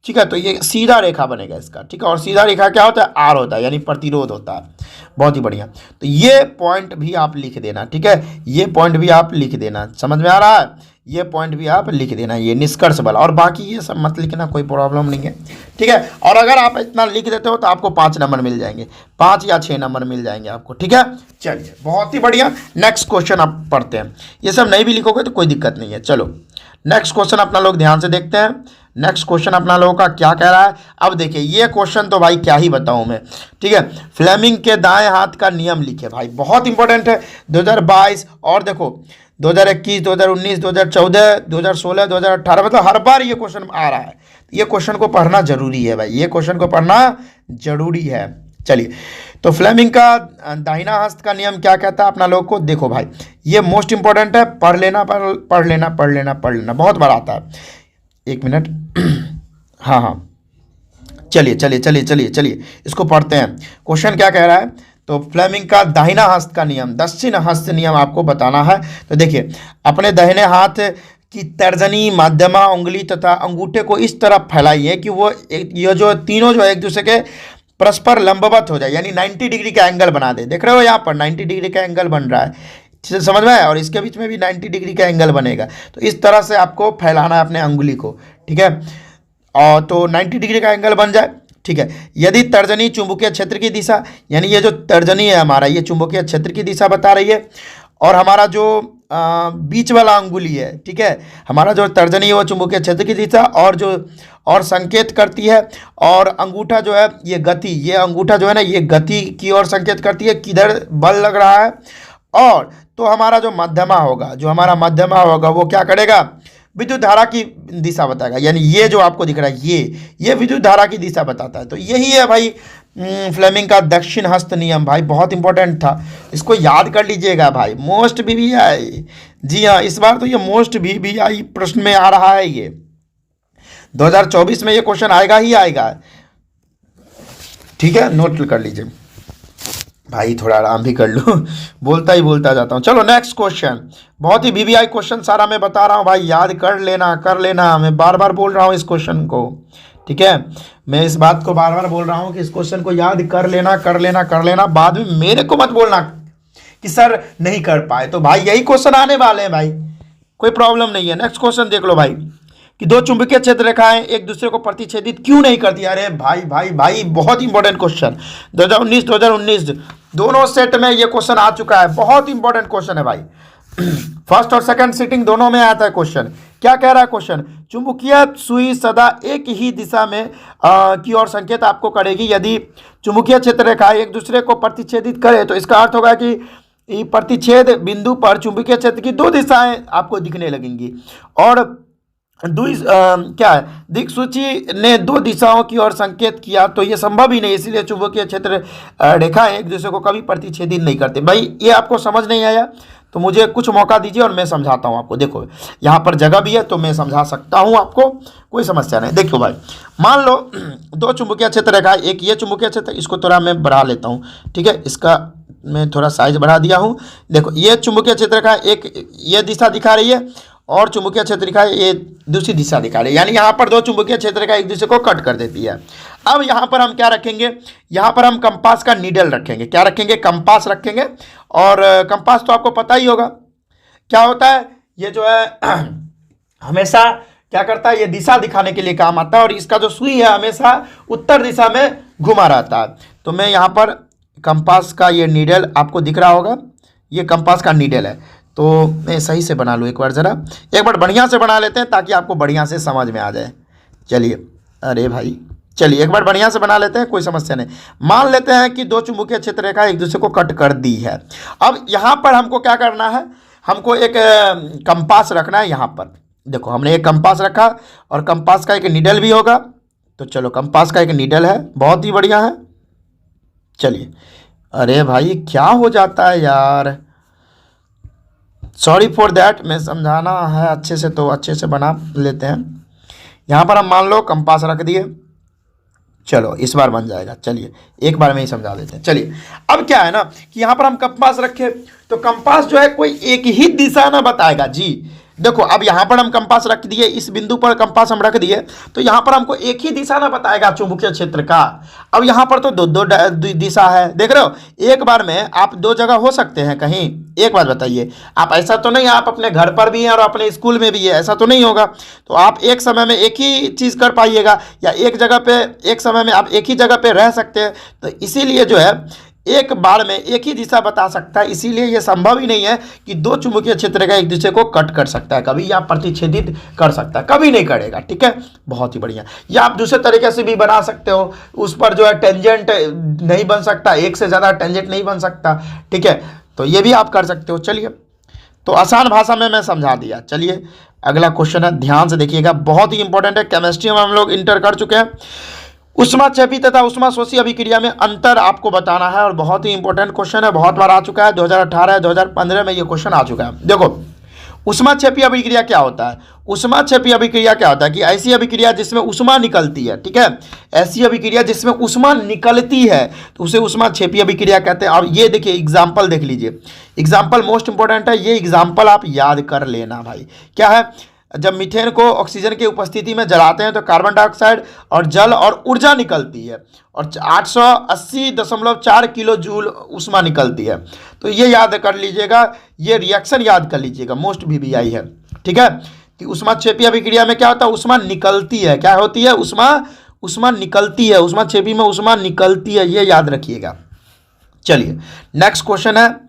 ठीक है, तो ये सीधा रेखा बनेगा इसका, ठीक है, और सीधा रेखा क्या होता है, आर होता है, यानी प्रतिरोध होता है। बहुत ही बढ़िया, तो ये पॉइंट भी आप लिख देना, ठीक है, ये पॉइंट भी आप लिख देना, समझ में आ रहा है, ये पॉइंट भी आप लिख देना, ये निष्कर्ष वाला, और बाकी ये सब मत लिखना, कोई प्रॉब्लम नहीं है, ठीक है। और अगर आप इतना लिख देते हो तो आपको 5 नंबर मिल जाएंगे, 5 या 6 नंबर मिल जाएंगे आपको, ठीक है। चलिए, बहुत ही बढ़िया, नेक्स्ट क्वेश्चन आप पढ़ते हैं। ये सब नहीं भी लिखोगे तो कोई दिक्कत नहीं है। चलो, नेक्स्ट क्वेश्चन अपना लोग ध्यान से देखते हैं। नेक्स्ट क्वेश्चन अपना लोगों का क्या कह रहा है, अब देखिए, ये क्वेश्चन तो भाई क्या ही बताऊं मैं, ठीक है। फ्लेमिंग के दाएं हाथ का नियम लिखे भाई, बहुत इंपॉर्टेंट है। 2022 और देखो 2021, 2019, 2014, 2016, 2018, मतलब हर बार ये क्वेश्चन आ रहा है। ये क्वेश्चन को पढ़ना जरूरी है भाई, ये क्वेश्चन को पढ़ना जरूरी है। चलिए, तो फ्लेमिंग का दाहिना हस्त का नियम क्या कहता है अपना लोग को, देखो भाई, ये मोस्ट इंपॉर्टेंट है, पढ़ लेना, पढ़ लेना, पढ़ लेना, पढ़ लेना, बहुत बार आता है। एक मिनट, हाँ हाँ, चलिए चलिए चलिए चलिए चलिए, इसको पढ़ते हैं। क्वेश्चन क्या कह रहा है, तो फ्लेमिंग का दाहिना हस्त का नियम, दक्षिण हस्त नियम आपको बताना है। तो देखिए, अपने दाहिने हाथ की तर्जनी, मध्यमा उंगली तथा अंगूठे को इस तरह फैलाइए कि वो ये जो तीनों जो है एक दूसरे के परस्पर लंबवत हो जाए, यानी 90 डिग्री का एंगल बना दे। देख रहे हो यहाँ पर 90 डिग्री का एंगल बन रहा है, समझ में आया, और इसके बीच में भी 90 डिग्री का एंगल बनेगा। तो इस तरह से आपको फैलाना है अपने अंगुली को, ठीक है, और तो 90 डिग्री का एंगल बन जाए, ठीक है। यदि तर्जनी चुंबकीय क्षेत्र की दिशा, यानी ये जो तर्जनी है हमारा, ये चुंबकीय क्षेत्र की दिशा बता रही है, और हमारा जो बीच वाला अंगुली है, ठीक है, हमारा जो तर्जनी है वो चुंबकीय क्षेत्र की दिशा और संकेत करती है, और अंगूठा जो है ये गति, ये अंगूठा जो है ना ये गति की ओर संकेत करती है, किधर बल लग रहा है। और तो हमारा जो मध्यमा होगा वो क्या करेगा, विद्युत धारा की दिशा बताएगा, यानी ये जो आपको दिख रहा है ये विद्युत धारा की दिशा बताता है। तो यही है भाई फ्लेमिंग का दक्षिण हस्त नियम, भाई बहुत इंपॉर्टेंट था, इसको याद कर लीजिएगा भाई, मोस्ट VVI, जी हाँ, इस बार तो ये मोस्ट VVI प्रश्न में आ रहा है, ये 2024 में ये क्वेश्चन आएगा ही आएगा, ठीक है, नोट कर लीजिए भाई, थोड़ा आराम भी कर लो, बोलता ही बोलता जाता हूँ। चलो नेक्स्ट क्वेश्चन, बहुत ही VVI क्वेश्चन सारा मैं बता रहा हूँ भाई, याद कर लेना, मैं बार बार बोल रहा हूँ इस क्वेश्चन को, ठीक है, मैं इस बात को बार बार बोल रहा हूँ कि इस क्वेश्चन को याद कर लेना, बाद में मेरे को मत बोलना कि सर नहीं कर पाए, तो भाई यही क्वेश्चन आने वाले हैं भाई, कोई प्रॉब्लम नहीं है। नेक्स्ट क्वेश्चन देख लो भाई, कि दो चुंबकीय क्षेत्र रेखाएं एक दूसरे को प्रतिच्छेदित क्यों नहीं करती। अरे भाई बहुत इंपॉर्टेंट क्वेश्चन, 2019 दोनों सेट में ये क्वेश्चन आ चुका है, बहुत इंपॉर्टेंट क्वेश्चन है भाई, फर्स्ट और सेकंड सीटिंग दोनों में आता है क्वेश्चन। क्या कह रहा है क्वेश्चन, चुंबकीय सुई सदा एक ही दिशा में की ओर संकेत आपको करेगी। यदि चुंबकीय क्षेत्र रेखाएं एक दूसरे को प्रतिच्छेदित करे तो इसका अर्थ होगा कि प्रतिच्छेद बिंदु पर चुंबकीय क्षेत्र की 2 दिशाएं आपको दिखने लगेंगी, और क्या है, दिक्सूची ने 2 दिशाओं की ओर संकेत किया, तो ये संभव ही नहीं, इसीलिए चुंबकीय क्षेत्र रेखाएं एक दूसरे को कभी प्रतिच्छेदित नहीं करते। भाई ये आपको समझ नहीं आया तो मुझे कुछ मौका दीजिए और मैं समझाता हूँ आपको। देखो यहाँ पर जगह भी है तो मैं समझा सकता हूँ आपको, कोई समस्या नहीं। देखो भाई, मान लो 2 चुंबकीय क्षेत्र रेखा, एक ये चुंबकीय क्षेत्र, इसको थोड़ा मैं बढ़ा लेता हूँ, ठीक है, इसका मैं थोड़ा साइज बढ़ा दिया हूँ। देखो ये चुंबकीय क्षेत्र रेखा एक ये दिशा दिखा रही है, और चुंबकीय क्षेत्र रेखा ये दूसरी दिशा दिखा रही है, यानी यहाँ पर 2 चुंबकीय क्षेत्र रेखा एक दूसरे को कट कर देती है। अब यहाँ पर हम क्या रखेंगे, यहाँ पर हम कंपास का नीडल रखेंगे, क्या रखेंगे, कंपास रखेंगे। और कंपास तो आपको पता ही होगा क्या होता है, ये जो है हमेशा क्या करता है, ये दिशा दिखाने के लिए काम आता है, और इसका जो सुई है हमेशा उत्तर दिशा में घुमा रहता है। तो मैं यहाँ पर कंपास का ये नीडल आपको दिख रहा होगा, ये कंपास का नीडल है, तो मैं सही से बना लूँ एक बार बढ़िया से बना लेते हैं ताकि आपको बढ़िया से समझ में आ जाए। चलिए, अरे भाई चलिए एक बार बढ़िया से बना लेते हैं, कोई समस्या नहीं। मान लेते हैं कि दो चुंबकीय क्षेत्र रेखा एक दूसरे को कट कर दी है। अब यहाँ पर हमको क्या करना है, हमको एक कंपास रखना है। यहाँ पर देखो हमने एक कंपास रखा और कंपास का एक नीडल भी होगा। तो चलो कंपास का एक नीडल है, बहुत ही बढ़िया है। चलिए, अरे भाई क्या हो जाता है यार, सॉरी फॉर दैट, मैं समझाना है अच्छे से तो अच्छे से बना लेते हैं। यहाँ पर हम मान लो कंपास रख दिए, चलो इस बार बन जाएगा। चलिए एक बार में ही समझा देते हैं। चलिए अब क्या है ना कि यहाँ पर हम कंपास रखे तो कंपास जो है कोई एक ही दिशा ना बताएगा जी। देखो अब यहाँ पर हम कंपास रख दिए, इस बिंदु पर कंपास हम रख दिए तो यहाँ पर हमको एक ही दिशा ना बताएगा चुंबकीय क्षेत्र का। अब यहाँ पर तो दो दिशा है, देख रहे हो, एक बार में आप दो जगह हो सकते हैं कहीं। एक बात बताइए, आप ऐसा तो नहीं आप अपने घर पर भी हैं और अपने स्कूल में भी है, ऐसा तो नहीं होगा। तो आप एक समय में एक ही चीज़ कर पाइएगा या एक जगह पे एक समय में आप एक ही जगह पे रह सकते हैं। तो इसीलिए जो है एक बार में एक ही दिशा बता सकता है, इसीलिए यह संभव ही नहीं है कि दो चुंबकीय क्षेत्र का एक दूसरे को कट कर सकता है कभी या प्रतिच्छेदित कर सकता है, कभी नहीं करेगा। ठीक है, बहुत ही बढ़िया। या आप दूसरे तरीके से भी बना सकते हो, उस पर जो है टेंजेंट नहीं बन सकता, एक से ज़्यादा टेंजेंट नहीं बन सकता। ठीक है, तो ये भी आप कर सकते हो। चलिए तो आसान भाषा में मैं समझा दिया। चलिए अगला क्वेश्चन है, ध्यान से देखिएगा, बहुत ही इंपॉर्टेंट है। केमिस्ट्री में हम लोग इंटर कर चुके हैं। ऊष्माक्षेपी तथा ऊष्माशोषी अभिक्रिया में अंतर आपको बताना है और बहुत ही इंपॉर्टेंट क्वेश्चन है, बहुत बार आ चुका है। 2018 2015 में ये क्वेश्चन आ चुका है। देखो ऊष्माक्षेपी अभिक्रिया क्या होता है, ऊष्माक्षेपी अभिक्रिया क्या होता है कि ऐसी अभिक्रिया जिसमें ऊष्मा निकलती है। ठीक है, ऐसी अभिक्रिया जिसमें ऊष्मा निकलती है तो उसे ऊष्माक्षेपी अभिक्रिया कहते हैं। और ये देखिए एग्जाम्पल देख लीजिए, एग्जाम्पल मोस्ट इंपॉर्टेंट है, ये एग्जाम्पल आप याद कर लेना भाई। क्या है, जब मीथेन को ऑक्सीजन की उपस्थिति में जलाते हैं तो कार्बन डाइऑक्साइड और जल और ऊर्जा निकलती है और 880.4 किलो जूल ऊष्मा निकलती है। तो ये याद कर लीजिएगा, ये रिएक्शन याद कर लीजिएगा, मोस्ट VVI है। ठीक है, कि ऊष्माक्षेपी अभिक्रिया में क्या होता है, ऊष्मा निकलती है। क्या होती है, ऊष्मा निकलती है, ऊष्माक्षेपी में ऊष्मा निकलती है, ये याद रखिएगा। चलिए नेक्स्ट क्वेश्चन है,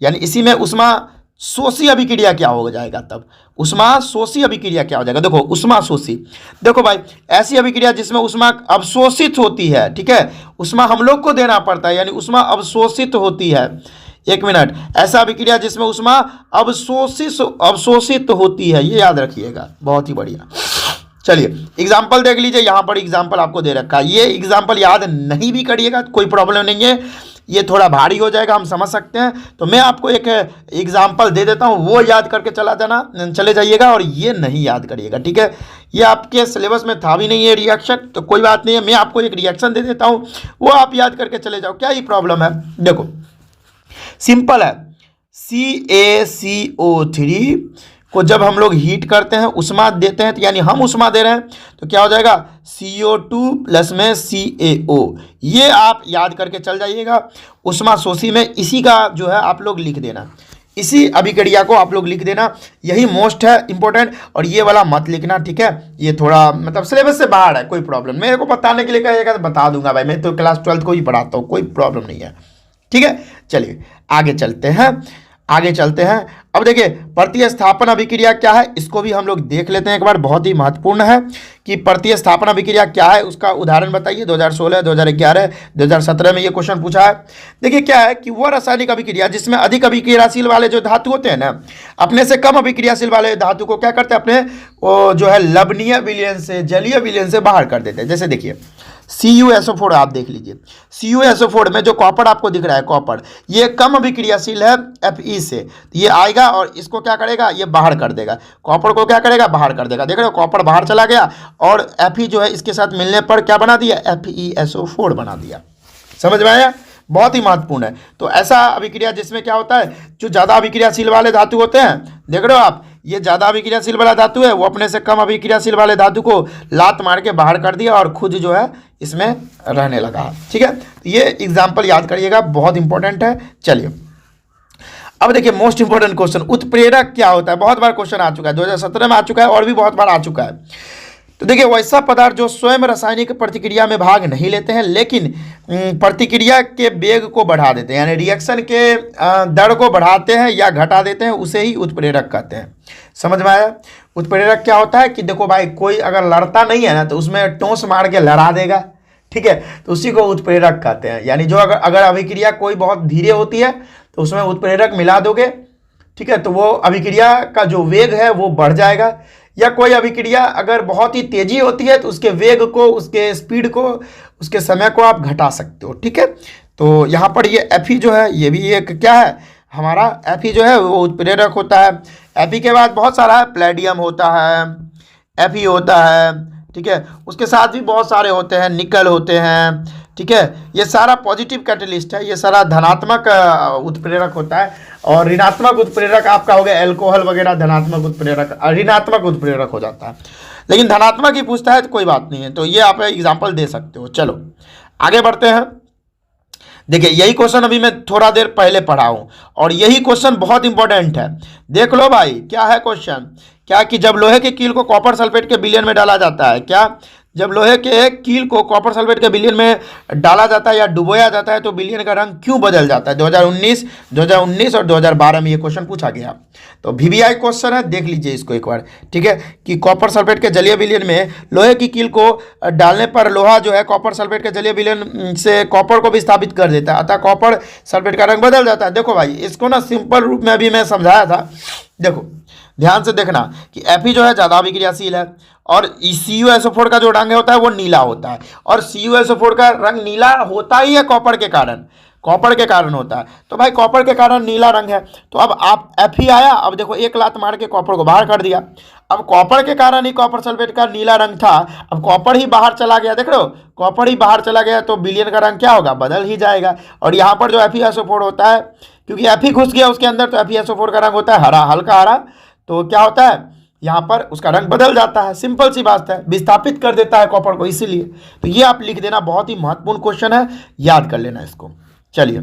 यानी इसी में ऊष्मा शोषी अभिक्रिया क्या हो जाएगा, तब ऊष्मा शोषी अभिक्रिया क्या हो जाएगा। देखो ऊष्मा शोषी, देखो भाई ऐसी अभिक्रिया जिसमें ऊष्मा अवशोषित होती है। ठीक है, ऊष्मा हम लोग को देना पड़ता है, यानी ऊष्मा अवशोषित होती है। एक मिनट, ऐसा अभिक्रिया जिसमें ऊष्मा अवशोषित होती है, ये याद रखिएगा, बहुत ही बढ़िया। चलिए एग्जाम्पल देख लीजिए, यहाँ पर एग्जाम्पल आपको दे रखा है, ये एग्जाम्पल याद नहीं भी करिएगा कोई प्रॉब्लम नहीं है, ये थोड़ा भारी हो जाएगा, हम समझ सकते हैं। तो मैं आपको एक एग्जाम्पल दे देता हूँ, वो याद करके चले जाइएगा और ये नहीं याद करिएगा। ठीक है, ये आपके सिलेबस में था भी नहीं है रिएक्शन, तो कोई बात नहीं है, मैं आपको एक रिएक्शन दे देता हूँ, वो आप याद करके चले जाओ, क्या ही प्रॉब्लम है। देखो सिंपल है, CaCO3 को जब हम लोग हीट करते हैं, ऊष्मा देते हैं, तो यानी हम ऊष्मा दे रहे हैं, तो क्या हो जाएगा, CO2 प्लस में CaO, ये आप याद करके चल जाइएगा। ऊष्मा शोषी में इसी का जो है आप लोग लिख देना, इसी अभिक्रिया को आप लोग लिख देना, यही मोस्ट है इंपॉर्टेंट, और ये वाला मत लिखना। ठीक है, ये थोड़ा मतलब सिलेबस से बाहर है, कोई प्रॉब्लम, मेरे को बताने के लिए कहेगा तो बता दूंगा भाई, मैं तो क्लास 12 को ही पढ़ाता हूँ, कोई प्रॉब्लम नहीं है। ठीक है, चलिए आगे चलते हैं। अब देखिए प्रतिस्थापन अभिक्रिया क्या है, इसको भी हम लोग देख लेते हैं एक बार, बहुत ही महत्वपूर्ण है कि प्रतिस्थापन अभिक्रिया क्या है, उसका उदाहरण बताइए। 2016 2011 2017 में ये क्वेश्चन पूछा है। देखिए क्या है कि वह रासायनिक अभिक्रिया जिसमें अधिक अभिक्रियाशील वाले जो धातु होते हैं ना, अपने से कम अभिक्रियाशील वाले धातु को क्या करते हैं, अपने वो जो है लवणीय विलयन से, जलीय विलयन से बाहर कर देते हैं। जैसे देखिए CuSO4 आप देख लीजिए, CuSO4 में जो कॉपर आपको दिख रहा है, कॉपर ये कम अभिक्रियाशील है Fe से, ये आएगा और इसको क्या करेगा, ये बाहर कर देगा, कॉपर को क्या करेगा, बाहर कर देगा। देख रहे हो कॉपर बाहर चला गया और Fe जो है इसके साथ मिलने पर क्या बना दिया, FeSO4 बना दिया। समझ में आया, बहुत ही महत्वपूर्ण है। तो ऐसा अभिक्रिया जिसमें क्या होता है, जो ज़्यादा अभिक्रियाशील वाले धातु होते हैं, देख रहे हो आप, ये ज़्यादा अभिक्रियाशील वाला धातु है, वो अपने से कम अभिक्रियाशील वाले धातु को लात मार के बाहर कर दिया और खुद जो है इसमें रहने लगा। ठीक है, तो ये एग्जाम्पल याद करिएगा, बहुत इंपॉर्टेंट है। चलिए अब देखिए मोस्ट इंपॉर्टेंट क्वेश्चन, उत्प्रेरक क्या होता है, बहुत बार क्वेश्चन आ चुका है, 2017 में आ चुका है और भी बहुत बार आ चुका है। तो देखिए वैसा पदार्थ जो स्वयं रासायनिक प्रतिक्रिया में भाग नहीं लेते हैं लेकिन प्रतिक्रिया के वेग को बढ़ा देते हैं, यानी रिएक्शन के दर को बढ़ाते हैं या घटा देते हैं, उसे ही उत्प्रेरक कहते हैं। समझ में आया? उत्प्रेरक क्या होता है कि देखो भाई, कोई अगर लड़ता नहीं है ना तो उसमें टोंस मार के लड़ा देगा, ठीक है, तो उसी को उत्प्रेरक कहते हैं। यानी जो अगर अभिक्रिया कोई बहुत धीरे होती है तो उसमें उत्प्रेरक मिला दोगे, ठीक है, तो वो अभिक्रिया का जो वेग है वो बढ़ जाएगा। या कोई अभिक्रिया अगर बहुत ही तेजी होती है तो उसके वेग को, उसके स्पीड को, उसके समय को आप घटा सकते हो, ठीक है। तो यहाँ पर ये Fe जो है ये भी एक क्या है, हमारा Fe जो है वो उत्प्रेरक होता है। Fe के बाद बहुत सारा है, प्लेडियम होता है, Fe होता है, ठीक है, उसके साथ भी बहुत सारे होते हैं, निकल होते हैं, ठीक है, ये सारा पॉजिटिव कैटलिस्ट है, ये सारा धनात्मक उत्प्रेरक होता है। और ऋणात्मक उत्प्रेरक आपका हो गया एल्कोहल वगैरह, धनात्मक उत्प्रेरक, ऋणात्मक उत्प्रेरक हो जाता है। लेकिन धनात्मक ही पूछता है तो कोई बात नहीं है, तो ये आप एग्जाम्पल दे सकते हो। चलो आगे बढ़ते हैं। देखिए यही क्वेश्चन अभी मैं थोड़ा देर पहले पढ़ा हूं और यही क्वेश्चन बहुत इंपॉर्टेंट है। देख लो भाई, क्या है क्वेश्चन, क्या कि जब लोहे के कील को कॉपर सल्फेट के विलयन में डाला जाता है, क्या जब लोहे के कील को कॉपर सल्फेट के विलयन में डाला जाता है या डुबोया जाता है तो विलयन का रंग क्यों बदल जाता है? 2019 और 2012 में ये क्वेश्चन पूछा गया। तो VBI क्वेश्चन है, देख लीजिए इसको एक बार, ठीक है, कि कॉपर सल्फेट के जलीय विलयन में लोहे की कील को डालने पर लोहा जो है कॉपर सल्फेट के जलीय विलयन से कॉपर को विस्थापित कर देता है, अतः कॉपर सल्फेट का रंग बदल जाता है। देखो भाई, इसको ना सिंपल रूप में अभी मैं समझाया था। देखो ध्यान से देखना कि Fe जो है ज़्यादा अभिक्रियाशील है और CuSO4 का जो रंग होता है वो नीला होता है, और CuSO4 का रंग नीला होता ही है कॉपर के कारण, कॉपर के कारण होता है। तो भाई कॉपर के कारण नीला रंग है, तो अब आप Fe आया, अब देखो एक लात मार के कॉपर को बाहर कर दिया। अब कॉपर के कारण ही कॉपर सल्फेट का नीला रंग था, अब कॉपर ही बाहर चला गया, देख रहे हो, कॉपर ही बाहर चला गया तो विलयन का रंग क्या होगा, बदल ही जाएगा। और यहाँ पर जो FeSO4 होता है, क्योंकि Fe घुस गया उसके अंदर, तो FeSO4 का रंग होता है हरा, हल्का हरा, तो क्या होता है यहाँ पर उसका रंग बदल जाता है। सिंपल सी बात है, विस्थापित कर देता है कॉपर को, इसीलिए। तो ये आप लिख देना, बहुत ही महत्वपूर्ण क्वेश्चन है, याद कर लेना इसको। चलिए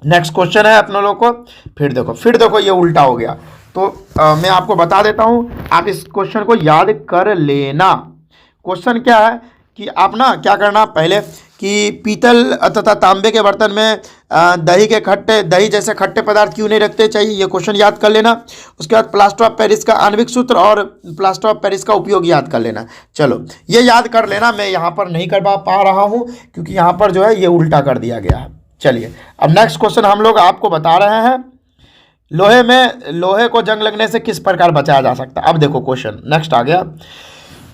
नेक्स्ट क्वेश्चन है अपने लोग को, फिर देखो ये उल्टा हो गया, तो मैं आपको बता देता हूँ, आप इस क्वेश्चन को याद कर लेना। क्वेश्चन क्या है कि आप ना क्या करना, पहले कि पीतल तथा तांबे के बर्तन में दही जैसे खट्टे पदार्थ क्यों नहीं रखते चाहिए, ये क्वेश्चन याद कर लेना। उसके बाद प्लास्टर ऑफ पेरिस का आणविक सूत्र और प्लास्टर ऑफ पेरिस का उपयोग याद कर लेना। चलो ये याद कर लेना, मैं यहाँ पर नहीं कर पा रहा हूँ क्योंकि यहाँ पर जो है ये उल्टा कर दिया गया है। चलिए अब नेक्स्ट क्वेश्चन हम लोग आपको बता रहे हैं, लोहे को जंग लगने से किस प्रकार बचाया जा सकता है। अब देखो क्वेश्चन नेक्स्ट आ गया,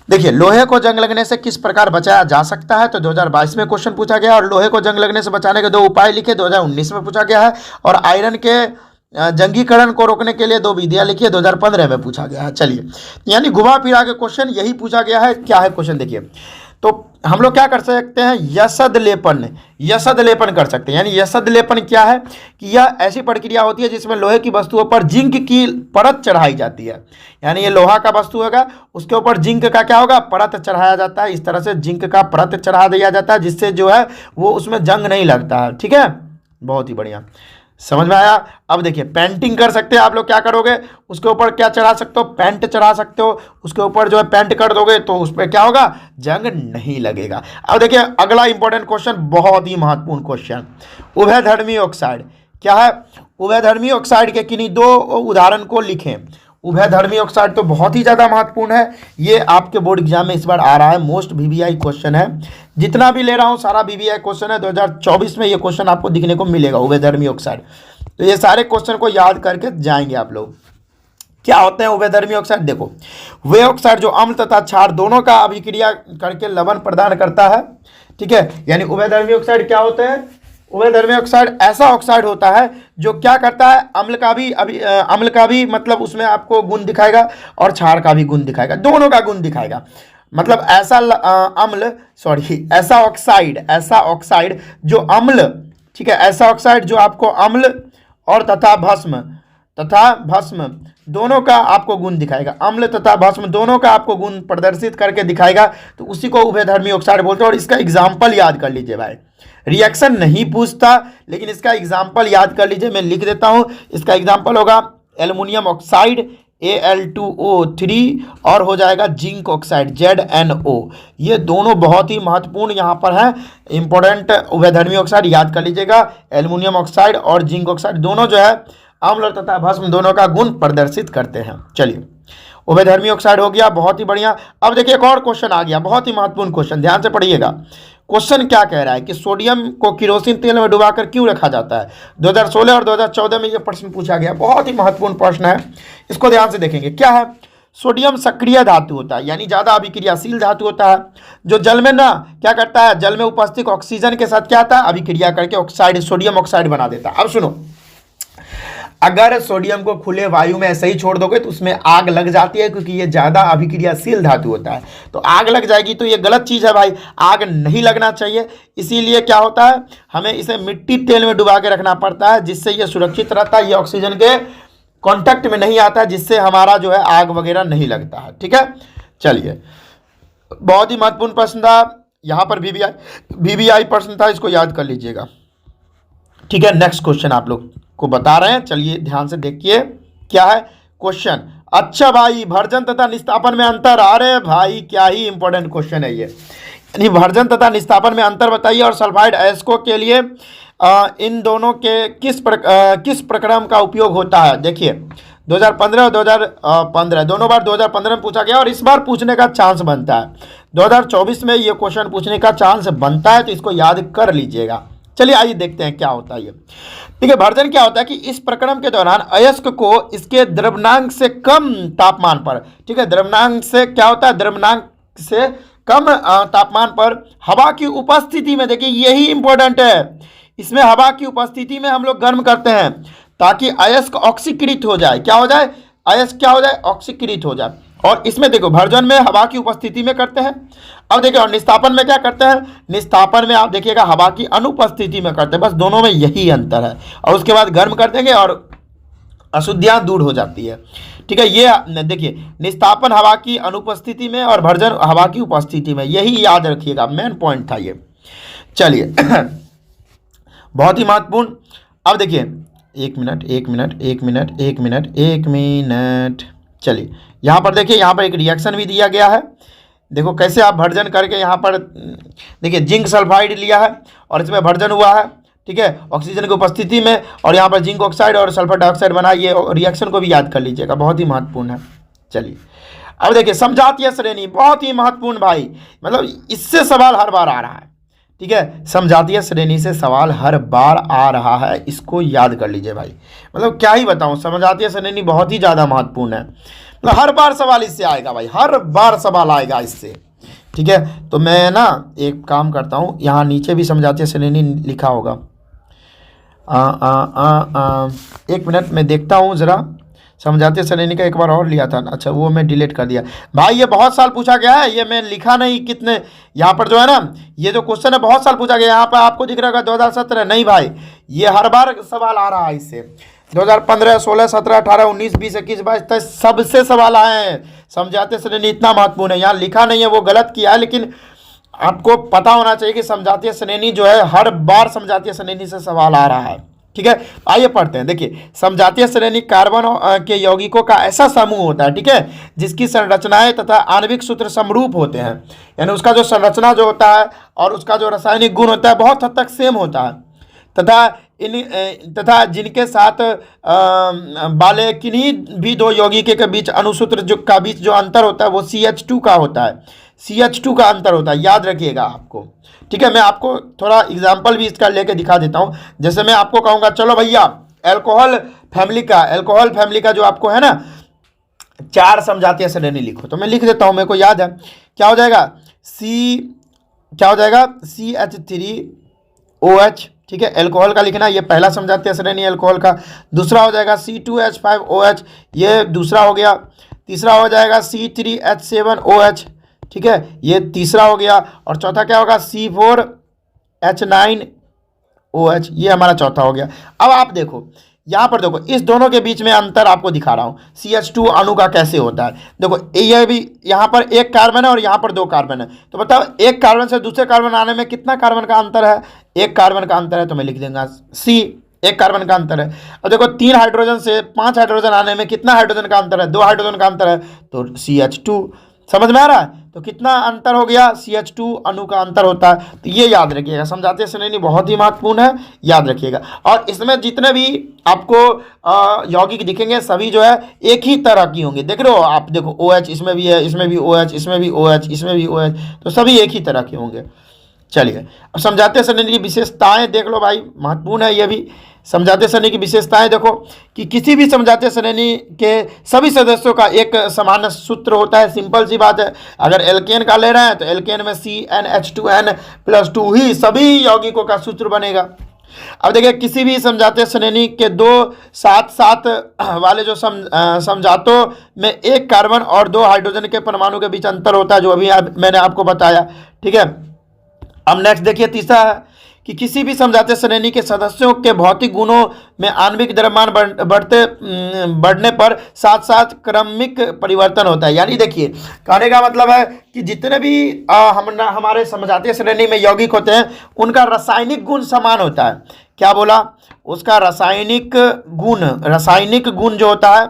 देखिए लोहे को जंग लगने से किस प्रकार बचाया जा सकता है, तो 2022 में क्वेश्चन पूछा गया। और लोहे को जंग लगने से बचाने के 2 उपाय लिखे, 2019 में पूछा गया है। और आयरन के जंगीकरण को रोकने के लिए 2 विधियां लिखी, 2015 में पूछा गया है। चलिए यानी घुमा फिरा के क्वेश्चन यही पूछा गया है। क्या है क्वेश्चन देखिए, तो हम लोग क्या कर सकते हैं, यशद लेपन कर सकते हैं। यानी यशद लेपन क्या है कि यह ऐसी प्रक्रिया होती है जिसमें लोहे की वस्तुओं पर जिंक की परत चढ़ाई जाती है। यानी ये लोहा का वस्तु होगा, उसके ऊपर जिंक का क्या होगा, परत चढ़ाया जाता है। इस तरह से जिंक का परत चढ़ा दिया जाता है जिससे जो है वो उसमें जंग नहीं लगता है, ठीक है, बहुत ही बढ़िया, समझ में आया। अब देखिए पेंटिंग कर सकते हैं आप लोग, क्या करोगे, उसके ऊपर क्या चढ़ा सकते हो, पेंट चढ़ा सकते हो, उसके ऊपर जो है पेंट कर दोगे तो उस पर क्या होगा, जंग नहीं लगेगा। अब देखिए अगला इंपॉर्टेंट क्वेश्चन, बहुत ही महत्वपूर्ण क्वेश्चन, उभयधर्मी ऑक्साइड क्या है। उभयधर्मी ऑक्साइड के किन्हीं 2 उदाहरण को लिखें। उभयधर्मी ऑक्साइड तो बहुत ही ज़्यादा महत्वपूर्ण है, ये आपके बोर्ड एग्जाम में इस बार आ रहा है, मोस्ट VBI क्वेश्चन है। जितना भी ले रहा हूँ सारा VBI क्वेश्चन है, 2024 में ये क्वेश्चन आपको दिखने को मिलेगा, उभयधर्मी ऑक्साइड। तो ये सारे क्वेश्चन को याद करके जाएंगे आप लोग। क्या होते हैं उभयधर्मी ऑक्साइड, देखो वे ऑक्साइड जो अम्ल तथा क्षार दोनों का अभिक्रिया करके लवण प्रदान करता है, ठीक है। यानी उभयधर्मी ऑक्साइड क्या होते हैं, उभयधर्मी ऑक्साइड ऐसा ऑक्साइड होता है जो क्या करता है, अम्ल का भी मतलब उसमें आपको गुण दिखाएगा और क्षार का भी गुण दिखाएगा, दोनों का गुण दिखाएगा। मतलब ऐसा ऑक्साइड जो अम्ल, ठीक है, ऐसा ऑक्साइड जो आपको अम्ल और तथा भस्म दोनों का आपको गुण दिखाएगा, अम्ल तथा भस्म दोनों का आपको गुण प्रदर्शित करके दिखाएगा, तो उसी को उभयधर्मी ऑक्साइड बोलते हैं। और इसका एग्जाम्पल याद कर लीजिए भाई, रिएक्शन नहीं पूछता लेकिन इसका एग्जाम्पल याद कर लीजिए, मैं लिख देता हूं। इसका एग्जाम्पल होगा एल्युमिनियम ऑक्साइड, Al2O3 और हो जाएगा जिंक ऑक्साइड ZnO। ये दोनों बहुत ही महत्वपूर्ण यहाँ पर है, इंपॉर्टेंट उभयधर्मी ऑक्साइड याद कर लीजिएगा। एल्युमिनियम ऑक्साइड और जिंक ऑक्साइड दोनों जो है अम्ल तथा भस्म दोनों का गुण प्रदर्शित करते हैं। चलिए, उभयधर्मी ऑक्साइड हो गया, बहुत ही बढ़िया। अब देखिए एक और क्वेश्चन आ गया, बहुत ही महत्वपूर्ण क्वेश्चन, ध्यान से पढ़िएगा। क्वेश्चन क्या कह रहा है कि सोडियम को केरोसिन तेल में डुबाकर क्यों रखा जाता है। 2016 और 2014 में यह प्रश्न पूछा गया, बहुत ही महत्वपूर्ण प्रश्न है, इसको ध्यान से देखेंगे। क्या है, सोडियम सक्रिय धातु होता है, यानी ज्यादा अभिक्रियाशील धातु होता है, जो जल में ना क्या करता है, जल में उपस्थित ऑक्सीजन के साथ क्या आता है, अभिक्रिया करके ऑक्साइड, सोडियम ऑक्साइड बना देता है। अब सुनो, अगर सोडियम को खुले वायु में ऐसे ही छोड़ दोगे तो उसमें आग लग जाती है, क्योंकि ये ज़्यादा अभिक्रियाशील धातु होता है, तो आग लग जाएगी। तो ये गलत चीज़ है भाई, आग नहीं लगना चाहिए। इसीलिए क्या होता है, हमें इसे मिट्टी तेल में डुबा के रखना पड़ता है, जिससे ये सुरक्षित रहता है, ये ऑक्सीजन के कॉन्टैक्ट में नहीं आता है, जिससे हमारा जो है आग वगैरह नहीं लगता है। ठीक है, चलिए, बहुत ही महत्वपूर्ण प्रश्न था यहाँ पर, VVI प्रश्न था, इसको याद कर लीजिएगा। ठीक है, नेक्स्ट क्वेश्चन आप लोग को बता रहे हैं, चलिए ध्यान से देखिए क्या है क्वेश्चन। अच्छा भाई, भर्जन तथा निस्तापन में अंतर। अरे भाई क्या ही इंपॉर्टेंट क्वेश्चन है ये, यानी भर्जन तथा निस्तापन में अंतर बताइए, और सल्फाइड अयस्कों के लिए इन दोनों के किस प्रक्रम का उपयोग होता है। देखिए 2015 और 2015 दोनों बार 2015 में पूछा गया, और इस बार पूछने का चांस बनता है। 2024 में ये क्वेश्चन पूछने का चांस बनता है, तो इसको याद कर लीजिएगा। चलिए आइए देखते हैं क्या होता है ये। ठीक है, भर्जन क्या होता है कि इस प्रक्रम के दौरान अयस्क को इसके द्रव्यनांक से कम तापमान पर, ठीक है, द्रव्यनांक से क्या होता है, द्रव्यनांक से कम तापमान पर हवा की उपस्थिति में, देखिए यही इंपॉर्टेंट है, इसमें हवा की उपस्थिति में हम लोग गर्म करते हैं, ताकि अयस्क ऑक्सीकृत हो जाए। क्या हो जाए, अयस्क क्या हो जाए, ऑक्सीकृत हो जाए। और इसमें देखो भर्जन में हवा की उपस्थिति में करते हैं। अब देखिए, और निस्तापन में क्या करते हैं, निस्तापन में आप देखिएगा हवा की अनुपस्थिति में करते हैं, बस दोनों में यही अंतर है। और उसके बाद गर्म कर देंगे और अशुद्धियाँ दूर हो जाती है। ठीक है, ये देखिए, निस्तापन हवा की अनुपस्थिति में और भर्जन हवा की उपस्थिति में, यही याद रखिएगा, मेन पॉइंट था ये। चलिए बहुत ही महत्वपूर्ण। अब देखिए, एक मिनट, चलिए यहाँ पर देखिए, यहाँ पर एक रिएक्शन भी दिया गया है। देखो कैसे आप भर्जन करके यहाँ पर देखिए जिंक सल्फाइड लिया है और इसमें भर्जन हुआ है, ठीक है, ऑक्सीजन की उपस्थिति में, और यहाँ पर जिंक ऑक्साइड और सल्फर डाइऑक्साइड बना। ये रिएक्शन को भी याद कर लीजिएगा, बहुत ही महत्वपूर्ण है। चलिए अब देखिए, समजातीय श्रेणी बहुत ही महत्वपूर्ण भाई, मतलब इससे सवाल हर बार आ रहा है। ठीक है, समजातीय श्रेणी से सवाल हर बार आ रहा है, इसको याद कर लीजिए भाई। मतलब क्या ही बताऊं, समजातीय श्रेणी बहुत ही ज़्यादा महत्वपूर्ण है, मतलब हर बार सवाल इससे आएगा भाई, हर बार सवाल आएगा इससे। ठीक है, तो मैं ना एक काम करता हूँ, यहाँ नीचे भी समजातीय श्रेणी लिखा होगा। एक मिनट मैं देखता हूँ ज़रा, समझाते श्रेणी का एक बार और लिया था, अच्छा वो मैं डिलीट कर दिया भाई। ये बहुत साल पूछा गया है, ये मैं लिखा नहीं, कितने यहाँ पर जो है ना, ये जो क्वेश्चन है बहुत साल पूछा गया। यहाँ पर आपको दिख रहा होगा 2017, नहीं भाई, ये हर बार सवाल आ रहा है इससे। 2015, 16, 17, 18, 19, 20, 21, 22, 23 सबसे सवाल आए हैं। समझाते श्रेणी इतना महत्वपूर्ण है, यहाँ लिखा नहीं है, वो गलत किया है, लेकिन आपको पता होना चाहिए कि समझातीय श्रेणी जो है हर बार समझातीय श्रेणी से सवाल आ रहा है। ठीक है, आइए पढ़ते हैं। देखिए, समजातीय श्रेणी कार्बन के यौगिकों का ऐसा समूह होता है, ठीक है, जिसकी संरचनाएं तथा आणविक सूत्र समरूप होते हैं, यानी उसका जो संरचना जो होता है और उसका जो रासायनिक गुण होता है बहुत हद तक सेम होता है, तथा जिनके साथ वाले किन्हीं भी दो यौगिक के बीच अणुसूत्र का बीच जो अंतर होता है वो CH2 का होता है, CH2 का अंतर होता है, याद रखिएगा आपको। ठीक है, मैं आपको थोड़ा एग्जाम्पल भी इसका लेके दिखा देता हूँ। जैसे मैं आपको कहूँगा चलो भैया एल्कोहल फैमिली का जो आपको है ना 4 समजातीय श्रेणी लिखो, तो मैं लिख देता हूँ, मेरे को याद है। क्या हो जाएगा, CH3OH, ठीक है, एल्कोहल का लिखना, ये पहला समझाते श्रेणी एल्कोहल का। दूसरा हो जाएगा C2H5OH, ये दूसरा हो गया। तीसरा हो जाएगा C3H7OH, ठीक है, ये तीसरा हो गया। और चौथा क्या होगा, C4H9OH, ये हमारा चौथा हो गया। अब आप देखो यहाँ पर, देखो इस दोनों के बीच में अंतर आपको दिखा रहा हूँ, CH2 अणु का कैसे होता है। देखो ये भी यहाँ पर एक कार्बन है और यहाँ पर 2 कार्बन है, तो बताओ एक कार्बन से दूसरे कार्बन आने में कितना कार्बन का अंतर है, 1 कार्बन का अंतर है, तो मैं लिख दूंगा C। एक कार्बन का अंतर है। अब देखो 3 हाइड्रोजन से 5 हाइड्रोजन आने में कितना हाइड्रोजन का अंतर है, 2 हाइड्रोजन का अंतर है, तो CH2। समझ में आ रहा है? तो कितना अंतर हो गया, CH2 अणु का अंतर होता है। तो ये याद रखिएगा, समझाते श्रेणी बहुत ही महत्वपूर्ण है, याद रखिएगा। और इसमें जितने भी आपको यौगिक दिखेंगे सभी जो है एक ही तरह की होंगे। देख रहे हो आप, देखो OH इसमें भी है, इसमें भी OH, इसमें भी OH, इसमें भी OH, तो सभी एक ही तरह के होंगे। चलिए अब समझाते श्रेणी की विशेषताएं देख लो भाई, महत्वपूर्ण है ये भी। समझाते श्रेणी की विशेषताएं देखो कि किसी भी समझाते श्रेणी के सभी सदस्यों का एक समान सूत्र होता है। सिंपल सी बात है, अगर एल्केन का ले रहे हैं तो एल्केन में CnH2n+2 ही सभी यौगिकों का सूत्र बनेगा। अब देखिए किसी भी समझाते श्रेणी के 2 साथ साथ वाले जो समझातों में एक कार्बन और 2 हाइड्रोजन के परमाणु के बीच अंतर होता है, जो अभी मैंने आपको बताया। ठीक है, अब नेक्स्ट देखिए तीसरा है कि किसी भी समझाते श्रेणी के सदस्यों के भौतिक गुणों में आणविक द्रव्यमान बढ़ने पर साथ साथ क्रमिक परिवर्तन होता है। यानी देखिए कहने का मतलब है कि जितने भी हमारे समझाते श्रेणी में यौगिक होते हैं उनका रासायनिक गुण समान होता है। क्या बोला? उसका रासायनिक गुण जो होता है,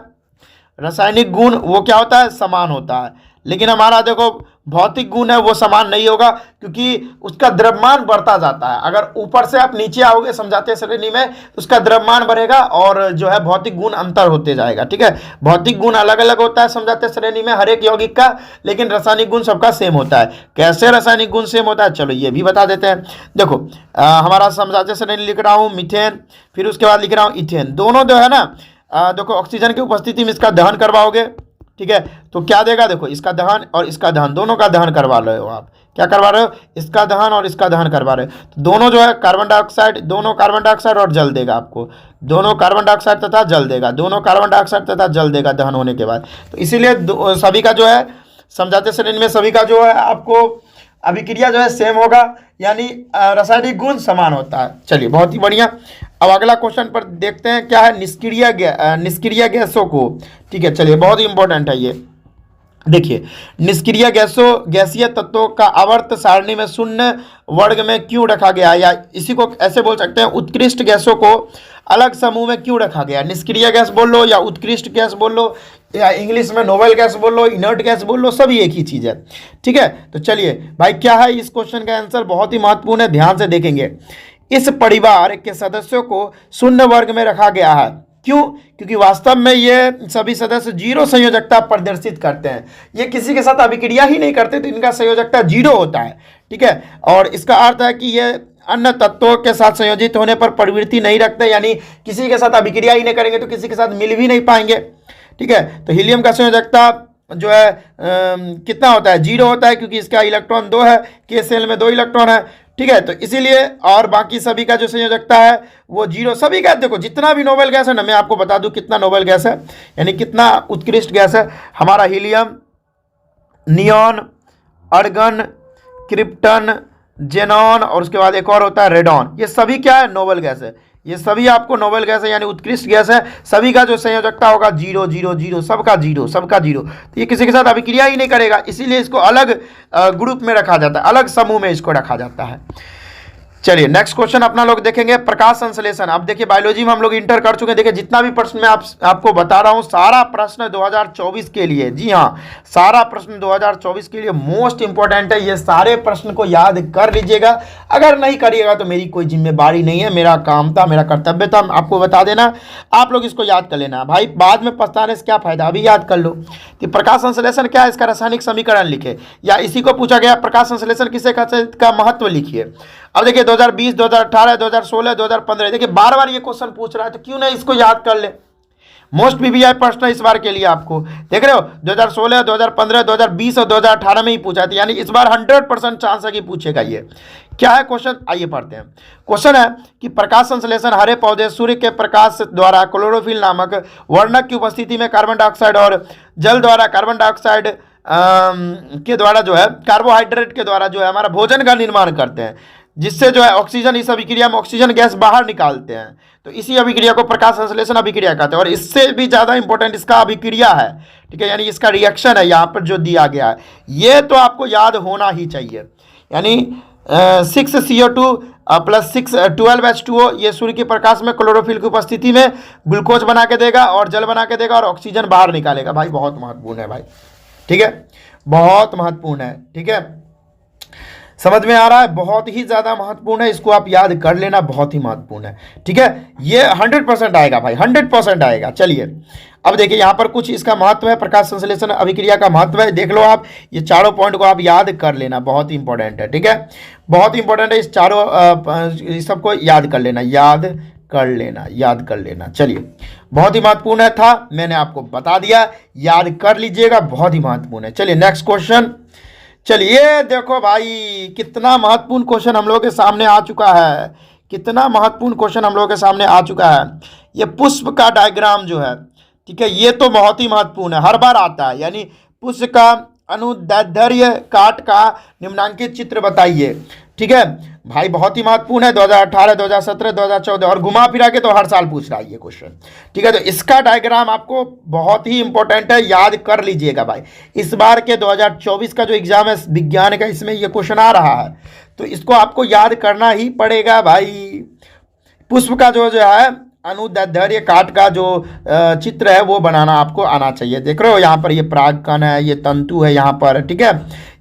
रासायनिक गुण वो क्या होता है, समान होता है। लेकिन हमारा देखो भौतिक गुण है वो समान नहीं होगा, क्योंकि उसका द्रव्यमान बढ़ता जाता है। अगर ऊपर से आप नीचे आओगे समझाते श्रेणी में तो उसका द्रव्यमान बढ़ेगा और जो है भौतिक गुण अंतर होते जाएगा। ठीक है, भौतिक गुण अलग अलग होता है समझाते श्रेणी में हर एक यौगिक का, लेकिन रासायनिक गुण सबका सेम होता है। कैसे रासायनिक गुण सेम होता है, चलो ये भी बता देते हैं। देखो हमारा समझाते श्रेणी लिख रहा हूँ मीथेन, फिर उसके बाद लिख रहा हूँ इथेन। दोनों जो है ना, देखो ऑक्सीजन की उपस्थिति में इसका दहन करवाओगे। ठीक है, तो क्या देगा, देखो इसका दहन और इसका दहन, दोनों का दहन करवा रहे हो आप। क्या करवा रहे हो, इसका दहन और इसका दहन करवा रहे हो। तो दोनों जो है कार्बन डाइऑक्साइड, दोनों कार्बन डाइऑक्साइड और जल देगा आपको, दोनों कार्बन डाइऑक्साइड तथा जल देगा, दोनों कार्बन डाइऑक्साइड तथा जल देगा दहन होने के बाद। तो इसीलिए सभी का जो है समझाते श्रेणी में सभी का जो है आपको अभिक्रिया जो है सेम होगा, यानी रासायनिक गुण समान होता है। चलिए बहुत ही बढ़िया। अब अगला क्वेश्चन पर देखते हैं क्या है, निष्क्रिय गैसों को। ठीक है, चलिए बहुत ही इंपॉर्टेंट है ये। देखिए निष्क्रिय गैसीय तत्वों का आवर्त सारणी में शून्य वर्ग में क्यों रखा गया, या इसी को ऐसे बोल सकते हैं उत्कृष्ट गैसों को अलग समूह में क्यों रखा गया। निष्क्रिय गैस बोल लो या उत्कृष्ट गैस बोल लो या इंग्लिश में नोबल गैस बोल लो, इनर्ट गैस बोल लो, सभी एक ही चीज़ है। ठीक है, तो चलिए भाई क्या है इस क्वेश्चन का आंसर, बहुत ही महत्वपूर्ण है, ध्यान से देखेंगे। इस परिवार के सदस्यों को शून्य वर्ग में रखा गया है। क्यों? क्योंकि वास्तव में ये सभी सदस्य 0 संयोजकता प्रदर्शित करते हैं। ये किसी के साथ अभिक्रिया ही नहीं करते, तो इनका संयोजकता 0 होता है। ठीक है, और इसका अर्थ है कि ये अन्य तत्वों के साथ संयोजित होने पर प्रवृत्ति नहीं रखते, यानी किसी के साथ अभिक्रिया ही नहीं करेंगे तो किसी के साथ मिल भी नहीं पाएंगे। ठीक है, तो हीलियम का संयोजकता जो है कितना होता है, 0 होता है, क्योंकि इसका इलेक्ट्रॉन 2 है, के सेल में 2 इलेक्ट्रॉन है। ठीक है, तो इसीलिए, और बाकी सभी का जो संयोजकता है वो 0 सभी का। देखो जितना भी नोबल गैस है ना, मैं आपको बता दूं कितना नोबल गैस है, यानी कितना उत्कृष्ट गैस है हमारा, helium, neon, organ, krypton, xenon, और उसके बाद एक और होता है रेडॉन। ये सभी क्या है, नोबल गैस है। ये सभी आपको नोबल गैस है, यानी उत्कृष्ट गैस है। सभी का जो संयोजकता होगा 0 0 0, सबका 0 सबका 0। तो ये किसी के साथ अभिक्रिया ही नहीं करेगा, इसीलिए इसको अलग ग्रुप में रखा जाता है, अलग समूह में इसको रखा जाता है। चलिए नेक्स्ट क्वेश्चन अपना लोग देखेंगे, प्रकाश संश्लेषण। अब देखिए बायोलॉजी में हम लोग इंटर कर चुके हैं। देखिए जितना भी प्रश्न मैं आपको बता रहा हूँ सारा प्रश्न 2024 के लिए, जी हाँ सारा प्रश्न 2024 के लिए मोस्ट इंपॉर्टेंट है। ये सारे प्रश्न को याद कर लीजिएगा, अगर नहीं करिएगा तो मेरी कोई जिम्मेदारी नहीं है, मेरा काम था, मेरा कर्तव्य था आपको बता देना। आप लोग इसको याद कर लेना भाई, बाद में पछताने से क्या फायदा, अभी याद कर लो। तो प्रकाश संश्लेषण क्या है, इसका रासायनिक समीकरण लिखे, या इसी को पूछा गया प्रकाश संश्लेषण किसे कहते हैं, का महत्व लिखिए। अब देखिए 2020, 2018, 2016, 2015, देखिए बार बार ये क्वेश्चन पूछ रहा है, तो क्यों नहीं इसको याद कर ले। मोस्ट पीवीआई प्रश्न इस बार के लिए आपको देख रहे हो 2016, 2015, 2020 और 2018 में ही पूछा था, यानी इस बार 100% चांस है कि पूछेगा। ये क्या है क्वेश्चन, आइए पढ़ते हैं। क्वेश्चन है कि प्रकाश संश्लेषण हरे पौधे सूर्य के प्रकाश द्वारा क्लोरोफिल नामक वर्णक की उपस्थिति में कार्बन डाइऑक्साइड और जल द्वारा कार्बन डाइऑक्साइड के द्वारा जो है कार्बोहाइड्रेट के द्वारा जो है हमारा भोजन का निर्माण करते हैं, जिससे जो है ऑक्सीजन, इस अभिक्रिया में ऑक्सीजन गैस बाहर निकालते हैं। तो इसी अभिक्रिया को प्रकाश संश्लेषण अभिक्रिया कहते हैं, और इससे भी ज़्यादा इंपॉर्टेंट इसका अभिक्रिया है। ठीक है, यानी इसका रिएक्शन है यहाँ पर जो दिया गया है, ये तो आपको याद होना ही चाहिए। यानी 6CO2 प्लस 12H2O ये सूर्य के प्रकाश में क्लोरोफिल की उपस्थिति में ग्लूकोज बना के देगा और जल बना के देगा और ऑक्सीजन बाहर निकालेगा। भाई बहुत महत्वपूर्ण है भाई, ठीक है, बहुत महत्वपूर्ण है, ठीक है, समझ में आ रहा है, बहुत ही ज़्यादा महत्वपूर्ण है, इसको आप याद कर लेना, बहुत ही महत्वपूर्ण है, ठीक है, ये 100% आएगा भाई, 100% आएगा। चलिए अब देखिए यहाँ पर कुछ इसका महत्व है, प्रकाश संश्लेषण अभिक्रिया का महत्व है, देख लो आप, ये चारों पॉइंट को आप याद कर लेना, बहुत ही इंपॉर्टेंट है, ठीक है, बहुत इंपॉर्टेंट है, इस चारों इस सबको याद कर लेना, याद कर लेना, याद कर लेना। चलिए बहुत ही महत्वपूर्ण है था, मैंने आपको बता दिया, याद कर लीजिएगा, बहुत ही महत्वपूर्ण है। चलिए नेक्स्ट क्वेश्चन, चलिए देखो भाई कितना महत्वपूर्ण क्वेश्चन हम लोगों के सामने आ चुका है, कितना महत्वपूर्ण क्वेश्चन हम लोगों के सामने आ चुका है। ये पुष्प का डायग्राम जो है, ठीक है, ये तो बहुत ही महत्वपूर्ण है, हर बार आता है, यानी पुष्प का अनुदैर्ध्य काट का निम्नांकित चित्र बताइए, ठीक है भाई, बहुत ही महत्वपूर्ण है, 2018, 2017, 2014 और घुमा फिरा के तो हर साल पूछ रहा है ये क्वेश्चन, ठीक है, तो इसका डायग्राम आपको बहुत ही इंपॉर्टेंट है, याद कर लीजिएगा भाई। इस बार के 2024 का जो एग्जाम है विज्ञान का, इसमें ये क्वेश्चन आ रहा है, तो इसको आपको याद करना ही पड़ेगा भाई। पुष्प का जो है अनुदैर्ध्य काट का जो चित्र है वो बनाना आपको आना चाहिए। देख रहे हो यहाँ पर ये परागकण है, ये तंतु है यहाँ पर, ठीक है,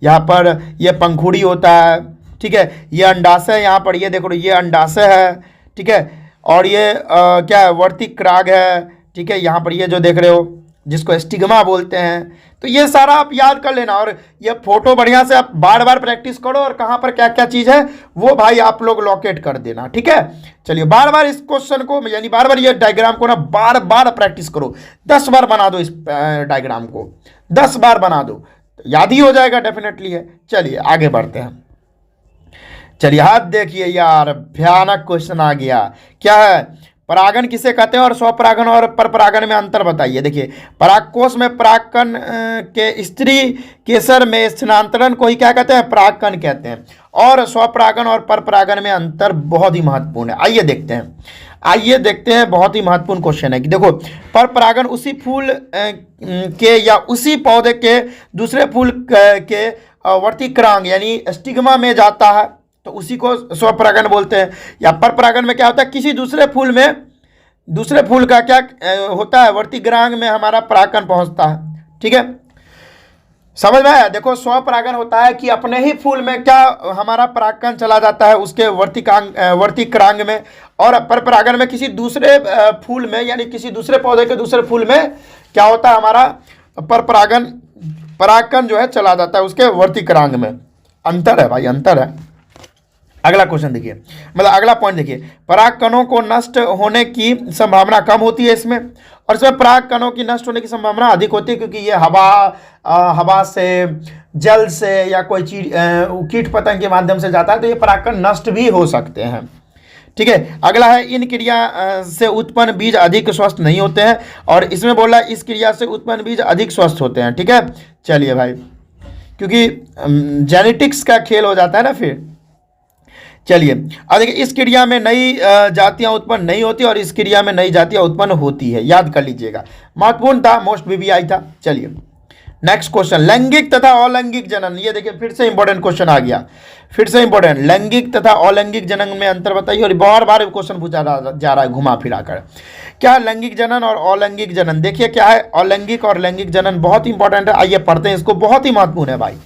यहाँ पर ये पंखुड़ी होता है, ठीक है, ये अंडाशय यहाँ पर, ये देखो ये अंडाशय है, ठीक है, और ये क्या है वर्तिक्राग है, ठीक है, यहाँ पर ये जो देख रहे हो जिसको स्टिग्मा बोलते हैं, तो ये सारा आप याद कर लेना और ये फोटो बढ़िया से आप बार बार प्रैक्टिस करो और कहाँ पर क्या क्या चीज़ है वो भाई आप लोग लोकेट कर देना, ठीक है। चलिए बार बार इस क्वेश्चन को यानी बार बार ये डायग्राम को ना बार बार प्रैक्टिस करो, 10 बार बना दो इस डायग्राम को, 10 बार बना दो, तो याद ही हो जाएगा डेफिनेटली है। चलिए आगे बढ़ते हैं। चलिए हाथ देखिए यार, भयानक क्वेश्चन आ गया, क्या है, परागन किसे कहते हैं और स्वपरागन और परपरागन में अंतर बताइए। देखिए परागकोश में परागकण के स्त्री केसर में स्थानांतरण को ही क्या कहते हैं, परागकण कहते हैं, और स्वपरागन और परपरागन में अंतर बहुत ही महत्वपूर्ण है। आइए देखते हैं, आइए देखते हैं, बहुत ही महत्वपूर्ण क्वेश्चन है कि देखो परपरागन उसी फूल के या उसी पौधे के दूसरे फूल के वर्तिक्रांग यानी स्टिग्मा में जाता है, तो उसी को स्वपरागन बोलते हैं। या परपरागन में क्या होता है, किसी दूसरे फूल में, दूसरे फूल का क्या होता है, वर्तिक्रांग में हमारा परागकण पहुंचता है, ठीक है, समझ में आया। देखो स्वपरागन होता है कि अपने ही फूल में क्या हमारा परागकण चला जाता है उसके वर्तिक्रांग में, और परपरागन में किसी दूसरे फूल में यानी किसी दूसरे पौधे के दूसरे फूल में क्या होता है, हमारा परागकण जो है चला जाता है उसके वर्तिक्रांग में। अंतर है भाई, अंतर है। अगला क्वेश्चन देखिए, मतलब अगला पॉइंट देखिए, परागकणों को नष्ट होने की संभावना कम होती है इसमें, और इसमें परागकणों की नष्ट होने की संभावना अधिक होती है क्योंकि ये हवा से, जल से या कोई चीज कीट पतंग के माध्यम से जाता है, तो ये परागकण नष्ट भी हो सकते हैं, ठीक है। अगला है इन क्रिया से उत्पन्न बीज अधिक स्वस्थ नहीं होते हैं, और इसमें बोला इस क्रिया से उत्पन्न बीज अधिक स्वस्थ होते हैं, ठीक है। चलिए भाई, क्योंकि जेनेटिक्स का खेल हो जाता है ना फिर। चलिए अब देखिए, इस क्रिया में नई जातियां उत्पन्न नहीं होती और इस क्रिया में नई जातियां उत्पन्न होती है, याद कर लीजिएगा, महत्वपूर्ण था, मोस्ट बीबीआई था। चलिए नेक्स्ट क्वेश्चन, लैंगिक तथा अलैंगिक जनन, ये देखिए फिर से इंपॉर्टेंट क्वेश्चन आ गया, फिर से इंपॉर्टेंट, लैंगिक तथा अलैंगिक जनन में अंतर बताइए, और बार बार क्वेश्चन पूछा जा रहा है घुमा फिरा कर। क्या है लैंगिक जनन और अलैंगिक जनन, देखिए क्या है अलैंगिक और लैंगिक जनन, बहुत इंपॉर्टेंट है, आइए पढ़ते हैं इसको, बहुत ही महत्वपूर्ण है भाई।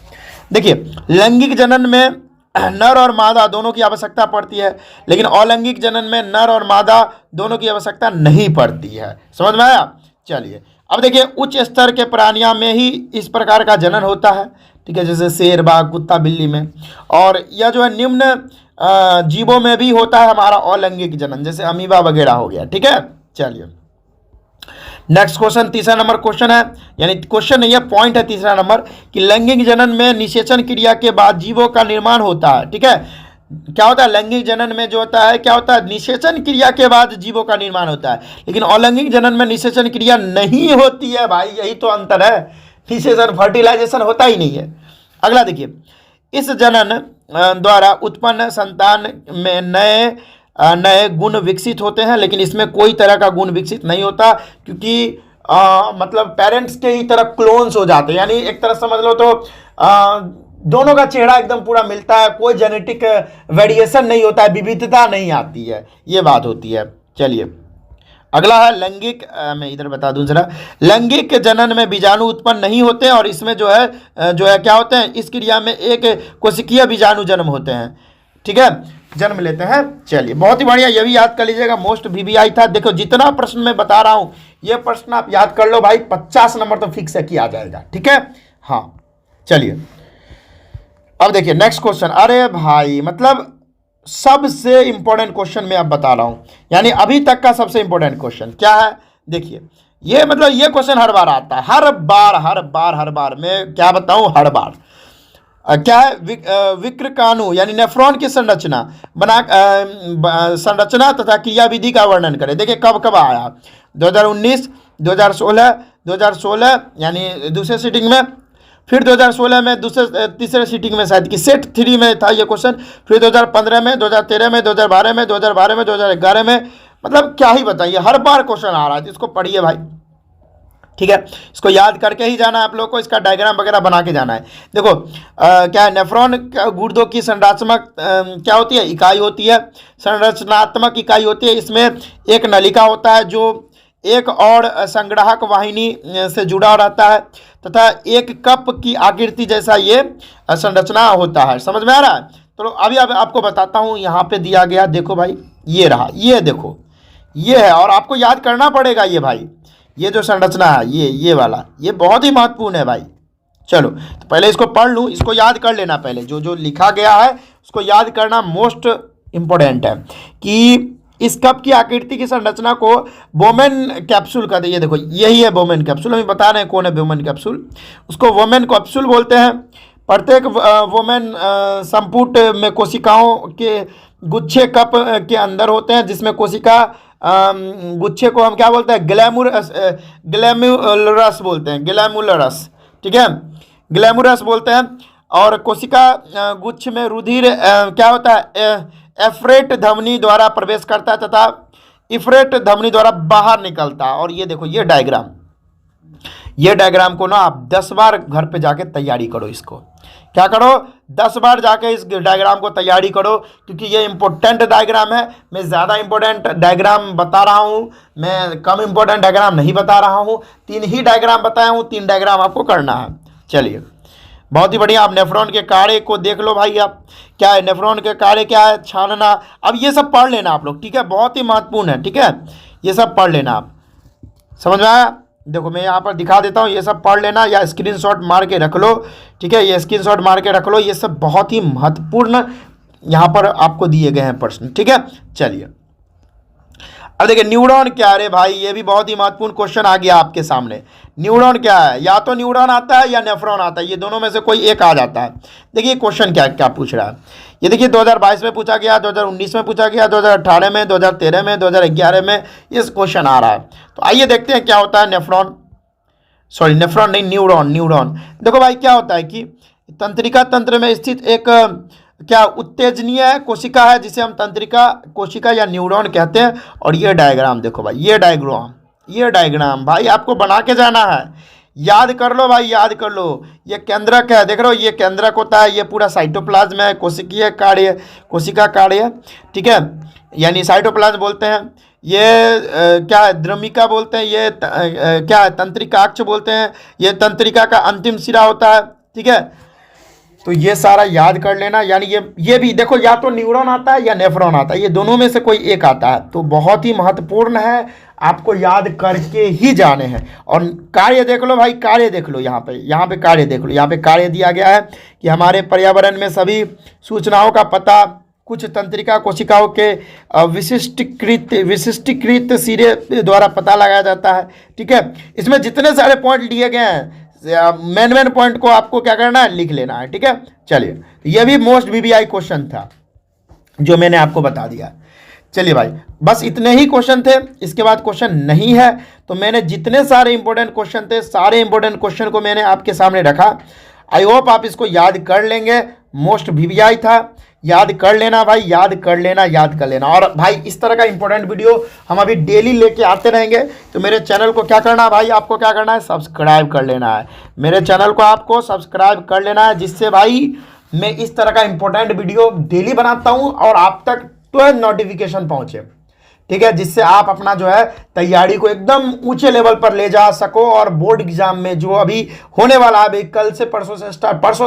देखिए लैंगिक जनन में नर और मादा दोनों की आवश्यकता पड़ती है, लेकिन अलैंगिक जनन में नर और मादा दोनों की आवश्यकता नहीं पड़ती है, समझ में आया। चलिए अब देखिए, उच्च स्तर के प्राणियों में ही इस प्रकार का जनन होता है, ठीक है, जैसे शेर, बाघ, कुत्ता, बिल्ली में, और यह जो है निम्न जीवों में भी होता है हमारा अलैंगिक जनन, जैसे अमीबा वगैरह हो गया, ठीक है। चलिए नेक्स्ट क्वेश्चन, तीसरा नंबर क्वेश्चन है, यानी क्वेश्चन नहीं है, पॉइंट है तीसरा नंबर, कि लैंगिक जनन में निषेचन क्रिया के बाद जीवों का निर्माण होता है, ठीक है। क्या होता है लैंगिक जनन में जो होता है, क्या होता है, निषेचन क्रिया के बाद जीवों का निर्माण होता है, लेकिन अलैंगिक जनन में निषेचन क्रिया नहीं होती है भाई, यही तो अंतर है, निषेचन फर्टिलाइजेशन होता ही नहीं है। अगला देखिए, इस जनन द्वारा उत्पन्न संतान में नए गुण विकसित होते हैं, लेकिन इसमें कोई तरह का गुण विकसित नहीं होता, क्योंकि मतलब पेरेंट्स के ही तरह क्लोन्स हो जाते हैं, यानी एक तरह समझ लो तो दोनों का चेहरा एकदम पूरा मिलता है, कोई जेनेटिक वेरिएशन नहीं होता है, विविधता नहीं आती है, ये बात होती है। चलिए अगला है लैंगिक, मैं इधर बता दूं जरा। लैंगिक जनन में बीजाणु उत्पन्न नहीं होते और इसमें जो है क्या होते हैं, इस क्रिया में एक कोशिकीय बीजाणु जन्म होते हैं, ठीक है, जन्म लेते हैं। चलिए बहुत ही बढ़िया, ये भी याद कर लीजिएगा, मोस्ट वीवीआई था। देखो जितना प्रश्न मैं बता रहा हूं ये प्रश्न आप याद कर लो भाई, 50 नंबर तो फिक्स है कि आ जाएगा, ठीक है। हाँ चलिए अब देखिए नेक्स्ट क्वेश्चन। अरे भाई मतलब सबसे इंपॉर्टेंट क्वेश्चन मैं अब बता रहा हूं, यानी अभी तक का सबसे इंपॉर्टेंट क्वेश्चन क्या है। देखिए ये मतलब ये क्वेश्चन हर बार आता है, हर बार मैं क्या बताऊं, हर बार क्या है, विक्रकाणु यानी नेफ्रॉन की संरचना संरचना तथा क्रिया विधि का वर्णन करें। देखिए कब कब आया, 2019, 2016 यानी दूसरे सीटिंग में, फिर 2016 में तीसरे सीटिंग में, शायद कि सेट 3 में था ये क्वेश्चन, फिर 2015 में, 2013 में, 2012 में, 2012 में, 2011 में, मतलब क्या ही बताइए, हर बार क्वेश्चन आ रहा है। इसको पढ़िए भाई, ठीक है, इसको याद करके ही जाना है आप लोग को, इसका डायग्राम वगैरह बना के जाना है। देखो क्या है, नेफ्रॉन गुर्दों की संरचनात्मक क्या होती है, इकाई होती है, संरचनात्मक इकाई होती है। इसमें एक नलिका होता है जो एक और संग्राहक वाहिनी से जुड़ा रहता है तथा एक कप की आकृति जैसा ये संरचना होता है। समझ में आ रहा है? तो अभी अब आपको बताता हूँ, यहाँ पे दिया गया, देखो भाई ये रहा, ये देखो ये है, और आपको याद करना पड़ेगा ये भाई, ये जो संरचना है ये वाला, ये बहुत ही महत्वपूर्ण है भाई। चलो तो पहले इसको पढ़ लूँ, इसको याद कर लेना, पहले जो जो लिखा गया है उसको याद करना मोस्ट इम्पोर्टेंट है कि इस कप की आकृति की संरचना को वोमेन कैप्सूल कहते हैं। ये देखो यही है वोमेन कैप्सूल, हम बता रहे हैं कौन है वोमेन कैप्सूल, उसको वोमेन कैप्सूल बोलते हैं। प्रत्येक वोमेन संपुट में कोशिकाओं के गुच्छे कप के अंदर होते हैं, जिसमें कोशिका गुच्छे को हम क्या बोलते हैं, ग्लैम्युलरस बोलते हैं, ग्लैम्युलरस, ठीक है, ग्लैम्युलरस बोलते हैं। और कोशिका गुच्छ में रुधिर क्या होता है, एफ्रेट धमनी द्वारा प्रवेश करता है तथा इफ्रेट धमनी द्वारा बाहर निकलता है। और ये देखो ये डायग्राम को ना आप 10 बार घर पे जाके तैयारी करो, इसको क्या करो, 10 बार जाके इस डायग्राम को तैयारी करो, क्योंकि ये इंपॉर्टेंट डायग्राम है। मैं ज़्यादा इंपॉर्टेंट डायग्राम बता रहा हूँ, मैं कम इंपॉर्टेंट डायग्राम नहीं बता रहा हूँ, 3 ही डायग्राम बताया हूँ, 3 डायग्राम आपको करना है। चलिए बहुत ही बढ़िया, आप नेफ्रॉन के कार्य को देख लो भाई, आप क्या है, नेफ्रॉन के कार्य क्या है, छानना, अब ये सब पढ़ लेना आप लोग, ठीक है, बहुत ही महत्वपूर्ण है, ठीक है, ये सब पढ़ लेना आप। समझ में आया? देखो मैं यहाँ पर दिखा देता हूँ, ये सब पढ़ लेना या स्क्रीनशॉट मार के रख लो, ठीक है, ये स्क्रीनशॉट मार के रख लो, ये सब बहुत ही महत्वपूर्ण यहाँ पर आपको दिए गए हैं प्रश्न, ठीक है। चलिए अब देखिए न्यूरॉन क्या है, अरे भाई ये भी बहुत ही महत्वपूर्ण क्वेश्चन आ गया आपके सामने। न्यूरॉन क्या है, या तो न्यूरॉन आता है या नेफ्रॉन आता है, ये दोनों में से कोई एक आ जाता है। देखिए क्वेश्चन क्या क्या पूछ रहा है, ये देखिए 2022 में पूछा गया, 2019 में पूछा गया, 2018 में, 2013 में, 2011 में ये क्वेश्चन आ रहा है। तो आइए देखते हैं क्या होता है नेफ्रॉन नहीं, न्यूरॉन। देखो भाई क्या होता है कि तंत्रिका तंत्र में स्थित एक क्या उत्तेजनीय कोशिका है, जिसे हम तंत्रिका कोशिका या न्यूरॉन कहते हैं। और ये डायग्राम देखो भाई, ये डायग्राम भाई आपको बना के जाना है, याद कर लो भाई, याद कर लो। ये केंद्रक है, देख रहे हो, ये केंद्रक होता है, ये पूरा साइटोप्लाज्म है, कोशिकीय कार्य, कोशिका कार्य, ठीक है, यानी साइटोप्लाज्म बोलते हैं। ये क्या है, द्रमिका बोलते हैं, ये क्या है, तंत्रिकाक्ष बोलते हैं, ये तंत्रिका का अंतिम सिरा होता है, ठीक है। तो ये सारा याद कर लेना, यानी ये भी देखो, या तो न्यूरॉन आता है या नेफ्रॉन आता है, ये दोनों में से कोई एक आता है। तो बहुत ही महत्वपूर्ण है, आपको याद करके ही जाने हैं। और कार्य देख लो भाई, कार्य देख लो, यहाँ पे कार्य देख लो, यहाँ पे कार्य दिया गया है कि हमारे पर्यावरण में सभी सूचनाओं का पता कुछ तंत्रिका कोशिकाओं के विशिष्टीकृत सिरे द्वारा पता लगाया जाता है, ठीक है। इसमें जितने सारे पॉइंट दिए गए हैं, मेन पॉइंट को आपको क्या करना है, लिख लेना है, ठीक है। चलिए ये भी मोस्ट वीवीआई क्वेश्चन था जो मैंने आपको बता दिया। चलिए भाई बस इतने ही क्वेश्चन थे, इसके बाद क्वेश्चन नहीं है। तो मैंने जितने सारे इंपॉर्टेंट क्वेश्चन थे, सारे इंपॉर्टेंट क्वेश्चन को मैंने आपके सामने रखा। आई होप आप इसको याद कर लेंगे। मोस्ट वीवीआई था, याद कर लेना भाई, याद कर लेना, याद कर लेना। और भाई इस तरह का इंपॉर्टेंट वीडियो हम अभी डेली लेके आते रहेंगे। तो मेरे चैनल को क्या करना है भाई, आपको क्या करना है, सब्सक्राइब कर लेना है। मेरे चैनल को आपको सब्सक्राइब कर लेना है, जिससे भाई मैं इस तरह का इंपॉर्टेंट वीडियो डेली बनाता हूँ और आप तक तुरंत नोटिफिकेशन पहुँचे, ठीक है, जिससे आप अपना जो है तैयारी को एकदम ऊंचे लेवल पर ले जा सको। और बोर्ड एग्जाम में जो अभी होने वाला है, अभी कल से परसों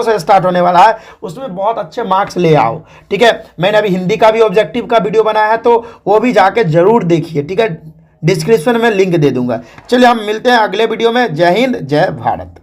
से स्टार्ट होने वाला है, उसमें बहुत अच्छे मार्क्स ले आओ, ठीक है। मैंने अभी हिंदी का भी ऑब्जेक्टिव का वीडियो बनाया है, तो वो भी जाके जरूर देखिए, ठीक है। डिस्क्रिप्शन में लिंक दे दूंगा। चलिए हम मिलते हैं अगले वीडियो में। जय हिंद, जय भारत।